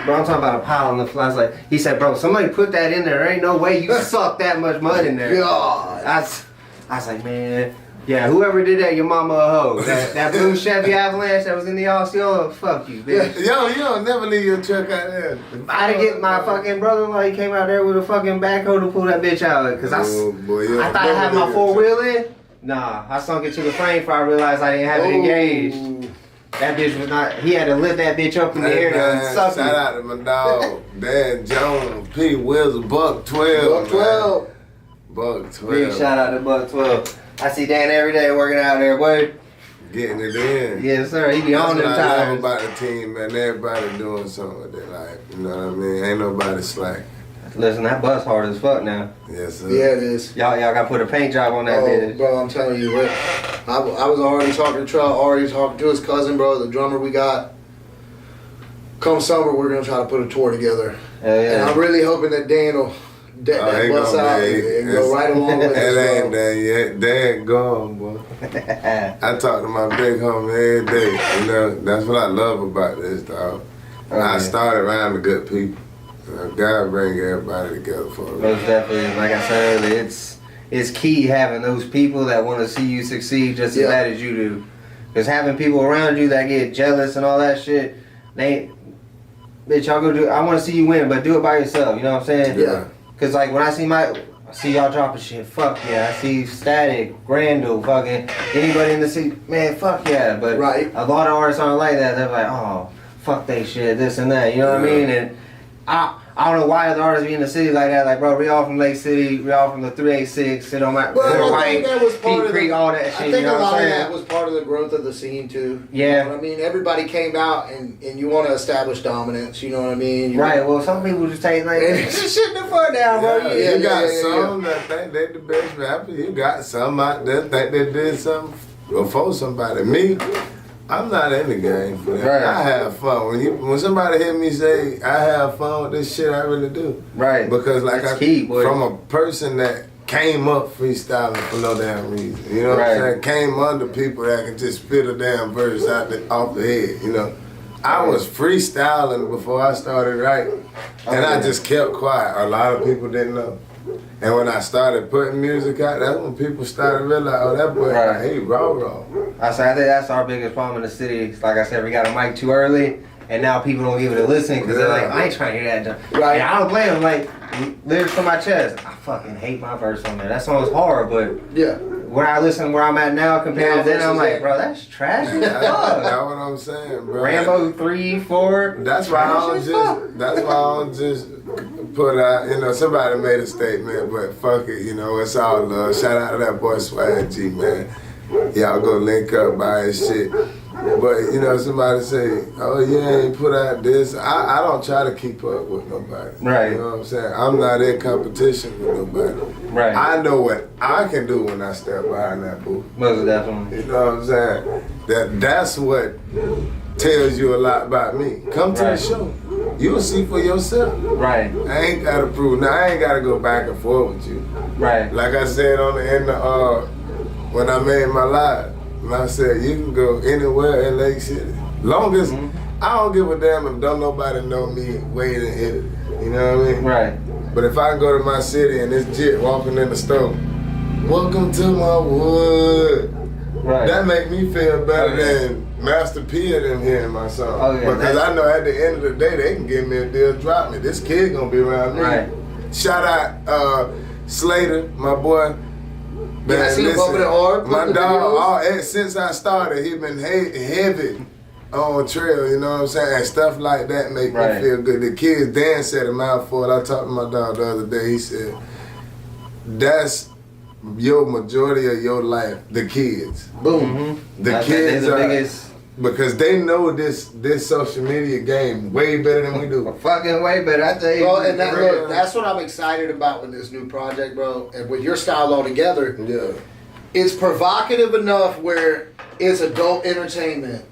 Speaker 1: Bro, I'm talking about a pile on the floor. I was like, he said, bro, somebody put that in there. There ain't no way you sucked that much mud in there.
Speaker 3: God.
Speaker 1: I was like, man, yeah, whoever did that, your mama a hoe. That blue Chevy Avalanche that was in the Osceola, fuck you, bitch.
Speaker 2: Yo, you don't never leave your truck out there.
Speaker 1: I had to get my fucking brother-in-law, he came out there with a fucking backhoe to pull that bitch out. Because I thought I had my 4-wheel in. Nah, I sunk it to the frame before I realized I didn't have it engaged. That bitch was not, he had to lift that bitch up in the air and suck it.
Speaker 2: Shout out to my dog, Dan Jones, P. Wills, Buck 12.
Speaker 3: Buck 12.
Speaker 2: Buck 12.
Speaker 1: Big shout out to Buck 12. I see Dan every day working out there, boy.
Speaker 2: Getting it in.
Speaker 1: Yes, sir. He be on them
Speaker 2: That's what I love
Speaker 1: tires.
Speaker 2: about the team, man. Everybody doing something with their life. You know what I mean? Ain't nobody slack.
Speaker 1: Listen, that bus hard as fuck now.
Speaker 2: Yes, sir.
Speaker 3: Yeah, it is.
Speaker 1: Y'all gotta put a paint job on that bitch.
Speaker 3: Bro, I'm telling you, I was already talking to Trell, already talking to his cousin, bro, the drummer we got. Come summer, we're gonna try to put a tour together.
Speaker 1: Hell yeah.
Speaker 3: And I'm really hoping that Dan will deck that bus out and go right along with us,
Speaker 2: It ain't
Speaker 3: bro.
Speaker 2: done yet. Dan gone, boy. I talk to my big homie every day. You know, that's what I love about this, dog. I started around the good people. God bring everybody together for me.
Speaker 1: Most definitely. Like I said earlier, it's key having those people that want to see you succeed just as bad as you do. Because having people around you that get jealous and all that shit, bitch, y'all go do it. I want to see you win, but do it by yourself. You know what I'm saying?
Speaker 3: Yeah.
Speaker 1: Because like when I see y'all dropping shit, fuck yeah. I see Static, Grandel, fucking anybody in the city, man, fuck yeah. But a lot of artists aren't like that. They're like, oh, fuck they shit, this and that. You know what I mean? And I don't know why other artists be in the city like that. Like, bro, we all from Lake City, we all from the 386. It don't matter.
Speaker 3: Well, I think that was part of
Speaker 1: Creek, all that shit.
Speaker 3: I think
Speaker 1: you know
Speaker 3: a lot
Speaker 1: what I'm
Speaker 3: of
Speaker 1: saying?
Speaker 3: that was part of the growth of the scene too.
Speaker 1: Yeah.
Speaker 3: You know what I mean? Everybody came out and you want to establish dominance. You know what I mean?
Speaker 1: Well, some people just take like just shit the fuck down, bro.
Speaker 2: You got some that think they the best rapper. You got some out there think they did something before somebody. Me, I'm not in the game for that.
Speaker 1: Right.
Speaker 2: I have fun. When somebody hear me say I have fun with this shit, I really do.
Speaker 1: Right.
Speaker 2: Because like
Speaker 1: That's key, boy.
Speaker 2: from a person that came up freestyling for no damn reason. You know what I'm saying? Came under people that can just spit a damn verse off the head, you know. I was freestyling before I started writing. And I just kept quiet. A lot of people didn't know. And when I started putting music out, that's when people started realizing, oh, that boy, he raw.
Speaker 1: I think that's our biggest problem in the city. Like I said, we got a mic too early, and now people don't give it a listen because they're like, I ain't trying to hear that. Right. And I don't blame them. Like, lyrics from my chest. I fucking hate my verse on there. That song's hard, but when I listen where I'm at now compared to then, I'm like, bro, that's trash as
Speaker 2: That's
Speaker 1: fuck.
Speaker 2: what I'm saying, bro.
Speaker 1: Rambo 3, 4.
Speaker 2: That's why I don't just put out, you know, somebody made a statement, but fuck it, you know, it's all love. Shout out to that boy Swag G, man. Y'all go link up, buy his shit. But, you know, somebody say, oh, you ain't put out this. I don't try to keep up with nobody.
Speaker 1: Right.
Speaker 2: You know what I'm saying? I'm not in competition with nobody.
Speaker 1: Right.
Speaker 2: I know what I can do when I step behind that booth.
Speaker 1: Most definitely.
Speaker 2: You know what I'm saying? That's what tells you a lot about me. Come to the show. You'll see for yourself.
Speaker 1: Right.
Speaker 2: I ain't gotta prove. Now I ain't gotta go back and forth with you.
Speaker 1: Right.
Speaker 2: Like I said on the end of when I made my live, and I said you can go anywhere in Lake City. Long as I don't give a damn if don't nobody know me way in Italy. You know what I mean?
Speaker 1: Right.
Speaker 2: But if I go to my city and this jit walking in the store, welcome to my wood.
Speaker 1: Right.
Speaker 2: That make me feel better than Master P and them hearing my song.
Speaker 1: Oh, yeah,
Speaker 2: because I know at the end of the day, they can give me a deal, drop me. This kid gonna be around me.
Speaker 1: Right.
Speaker 2: Shout out Slater, my boy. Man,
Speaker 3: I see him bumping it hard.
Speaker 2: my dog, since I started, he been heavy on Trell, you know what I'm saying? And stuff like that make me feel good. The kids, Dan said a mouthful. I talked to my dog the other day. He said, that's your majority of your life, the kids.
Speaker 3: Boom.
Speaker 2: The kids are, biggest, because they know this social media game way better than we do.
Speaker 1: Fucking way better, I tell you.
Speaker 3: Bro, and that's what I'm excited about with this new project, bro. And with your style altogether, it's provocative enough where it's adult entertainment,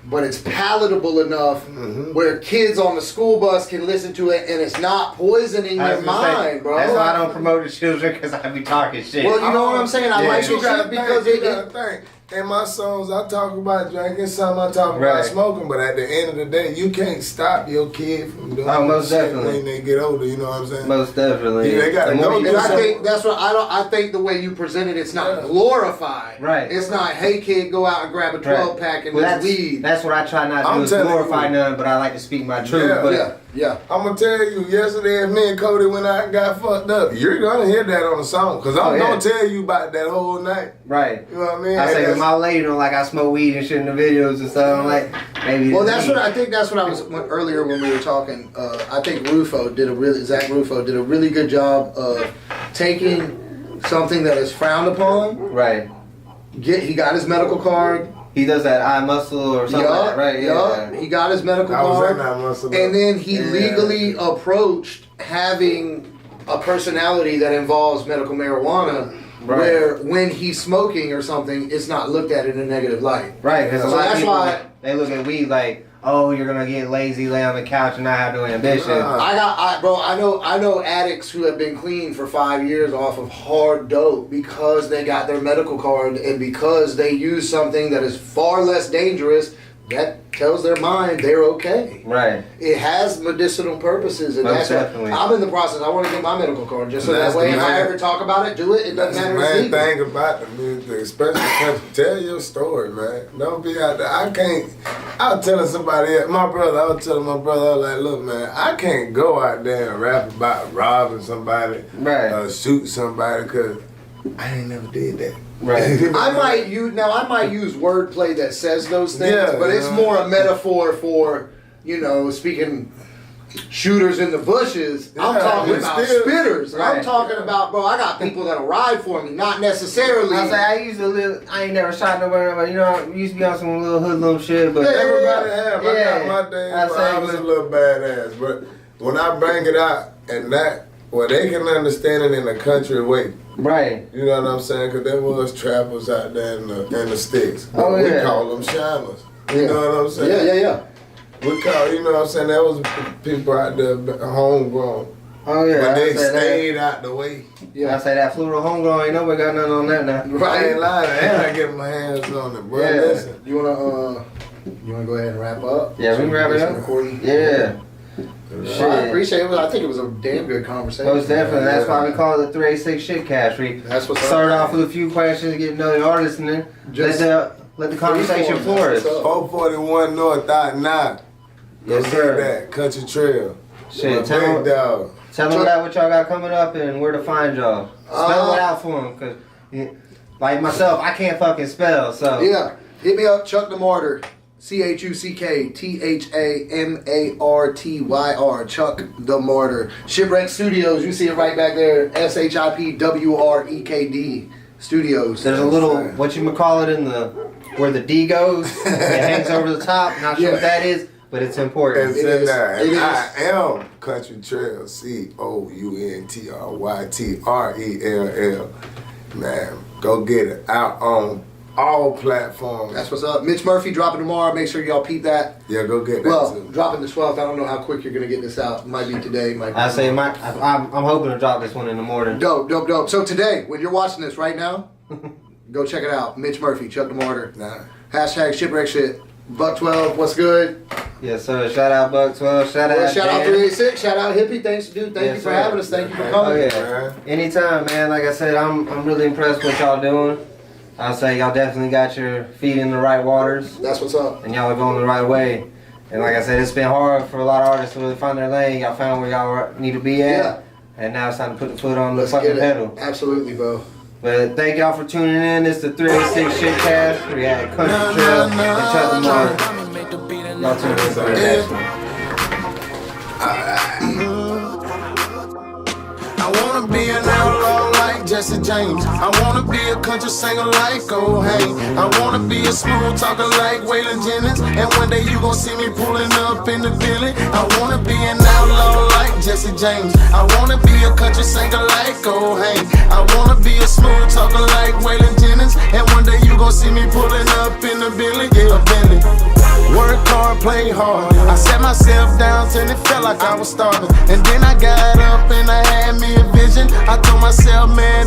Speaker 3: but it's palatable enough where kids on the school bus can listen to it and it's not poisoning their mind, bro.
Speaker 1: That's why I don't promote the children, because I be talking shit.
Speaker 3: Well, you know what I'm saying? I like
Speaker 2: you
Speaker 3: your
Speaker 2: gotta
Speaker 3: shit because
Speaker 2: you gotta think. In my songs, I talk about drinking, some I talk about smoking, but at the end of the day, you can't stop your kid from doing
Speaker 1: most
Speaker 2: shit
Speaker 1: definitely.
Speaker 2: when they get older, you know what I'm saying?
Speaker 1: Most definitely.
Speaker 2: Yeah, they gotta go.
Speaker 3: And I think that's what I think the way you present it, it's not glorified.
Speaker 1: Right.
Speaker 3: It's not, hey kid, go out and grab a 12 pack and let's weed.
Speaker 1: That's what I try not to do, is glorify none, but I like to speak my truth.
Speaker 3: Yeah.
Speaker 2: I'm gonna tell you, yesterday if me and Cody went out and got fucked up, you're gonna hear that on the song, because I'm gonna tell you about that whole night.
Speaker 1: Right.
Speaker 2: You know what I mean?
Speaker 1: I say to my lady, like I smoke weed and shit in the videos and stuff. I'm like, maybe.
Speaker 3: Well, that's what I think. That's what I was earlier when we were talking. I think Zach Rufo did a really good job of taking something that is frowned upon.
Speaker 1: Right.
Speaker 3: He got his medical card.
Speaker 1: He does that eye muscle or something like that, right? Yeah.
Speaker 3: He got his medical card. And then he legally approached having a personality that involves medical marijuana, where when he's smoking or something, it's not looked at in a negative light.
Speaker 1: Right, because
Speaker 3: So
Speaker 1: a lot of
Speaker 3: that's
Speaker 1: people,
Speaker 3: why
Speaker 1: they look at weed like, oh, you're gonna get lazy, lay on the couch, and not have no ambition.
Speaker 3: I know addicts who have been clean for 5 years off of hard dope because they got their medical card and because they use something that is far less dangerous that tells their mind they're okay.
Speaker 1: Right.
Speaker 3: It has medicinal purposes, and
Speaker 1: Most
Speaker 3: that's
Speaker 1: definitely.
Speaker 3: what I'm in the process. I want to get my medical card just so that way if I ever talk about it, do it. It doesn't matter.
Speaker 2: That's the main thing about the music, especially country. Tell your story, man. Don't be out there. I was telling somebody, I was telling my brother, I was like, look, man, I can't go out there and rap about robbing somebody, shoot somebody, because I ain't never did that.
Speaker 1: Right.
Speaker 3: I might use wordplay that says those things, but it's more a metaphor for, speaking shooters in the bushes. I'm talking about spitters. Right. I'm talking about, bro, I got people that'll ride for me, not necessarily.
Speaker 1: I ain't never shot nobody, but I used to be on some little hoodlum shit, but
Speaker 2: everybody have. I got my days where I was a little badass, but when I bring it out and that, well, they can understand it in a country way.
Speaker 1: Right.
Speaker 2: You know what I'm saying? Because there was trappers out there in the sticks.
Speaker 1: Oh,
Speaker 2: we call them shiners. You know what I'm saying?
Speaker 3: Yeah.
Speaker 2: We call, you know what I'm saying? There was people out there homegrown.
Speaker 1: Oh, yeah.
Speaker 2: But they stayed out the way.
Speaker 1: Yeah. I say that fluid homegrown, ain't nobody got nothing on that now.
Speaker 2: Right. I ain't lying. I ain't getting my hands on it, bro.
Speaker 3: Yeah.
Speaker 2: Listen.
Speaker 3: You wanna go ahead and wrap up?
Speaker 1: Yeah, we can wrap it up.
Speaker 3: Recording?
Speaker 1: Yeah.
Speaker 3: Shit. I appreciate it. I think it was a damn good conversation.
Speaker 1: Most definitely. That's why we call it the 386 ShitCast.
Speaker 3: That's what's
Speaker 1: Start off with a few questions, get to know the artist, and then let the conversation flourish.
Speaker 2: 441 North I-9.
Speaker 1: Yes, sir.
Speaker 2: That Country Trail.
Speaker 1: Shit, tell them about what y'all got coming up and where to find y'all. Spell it out for them, because like myself, I can't fucking spell. So
Speaker 3: Yeah, hit me up, Chuck the Martyr. ChuckTheMartyr. Chuck the Martyr. Shipwreck Studios. You see it right back there. ShipWrekd Studios.
Speaker 1: there's a little whatchamacallit in the where the D goes. It hangs over the top. Not sure what that is, but it's important.
Speaker 2: It's in there. And I am Country Trell. COUNTRYTRELL. Man, go get it out on all platforms.
Speaker 3: That's what's up. Mitch Murphy dropping tomorrow. Make sure y'all peep that.
Speaker 2: Yeah, go get that
Speaker 3: Well,
Speaker 2: too.
Speaker 3: dropping the 12th. I don't know how quick you're gonna get this out. Might be today. Might be
Speaker 1: I say
Speaker 3: tomorrow.
Speaker 1: I'm hoping to drop this one in the morning.
Speaker 3: Dope. So today, when you're watching this right now, go check it out. Mitch Murphy, Chuck the Martyr.
Speaker 2: Nah.
Speaker 3: Hashtag Shipwreck Shit. Buck 12. What's good?
Speaker 1: Yes, sir. Shout out Buck 12. Shout out
Speaker 3: Shout out
Speaker 1: Dan.
Speaker 3: 386. Shout out Hippie. Thanks, dude. Thank
Speaker 1: Yes,
Speaker 3: you for
Speaker 1: sir.
Speaker 3: having us. Thank you for
Speaker 1: Oh
Speaker 3: coming.
Speaker 1: yeah. Anytime, man. Like I said, I'm really impressed with what y'all doing. I'll say y'all definitely got your feet in the right waters,
Speaker 3: That's what's up.
Speaker 1: and y'all are going the right way. And like I said, it's been hard for a lot of artists to really find their lane. Y'all found where y'all need to be at,
Speaker 3: Yeah.
Speaker 1: and now it's time to put the foot on the
Speaker 3: Let's
Speaker 1: fucking
Speaker 3: get it.
Speaker 1: pedal.
Speaker 3: Absolutely, bro.
Speaker 1: But thank y'all for tuning in. It's the 386 ShitCast. We had Country Trell and Chuck the Martyr. Y'all tune in for the next one.
Speaker 5: I wanna be an outlaw like Jesse James. I wanna be a country singer like O'Hain. I wanna be a smooth talker like Waylon Jennings. And one day you gon' see me pulling up in the building. I wanna be an outlaw like Jesse James. I wanna be a country singer like O'Hain. I wanna be a smooth talker like Waylon Jennings. And one day you gon' see me pulling up in the building. Yeah, a Bentley. Work hard, play hard. I sat myself down till it felt like I was starving. And then I got up and I had me a vision. I told myself, man,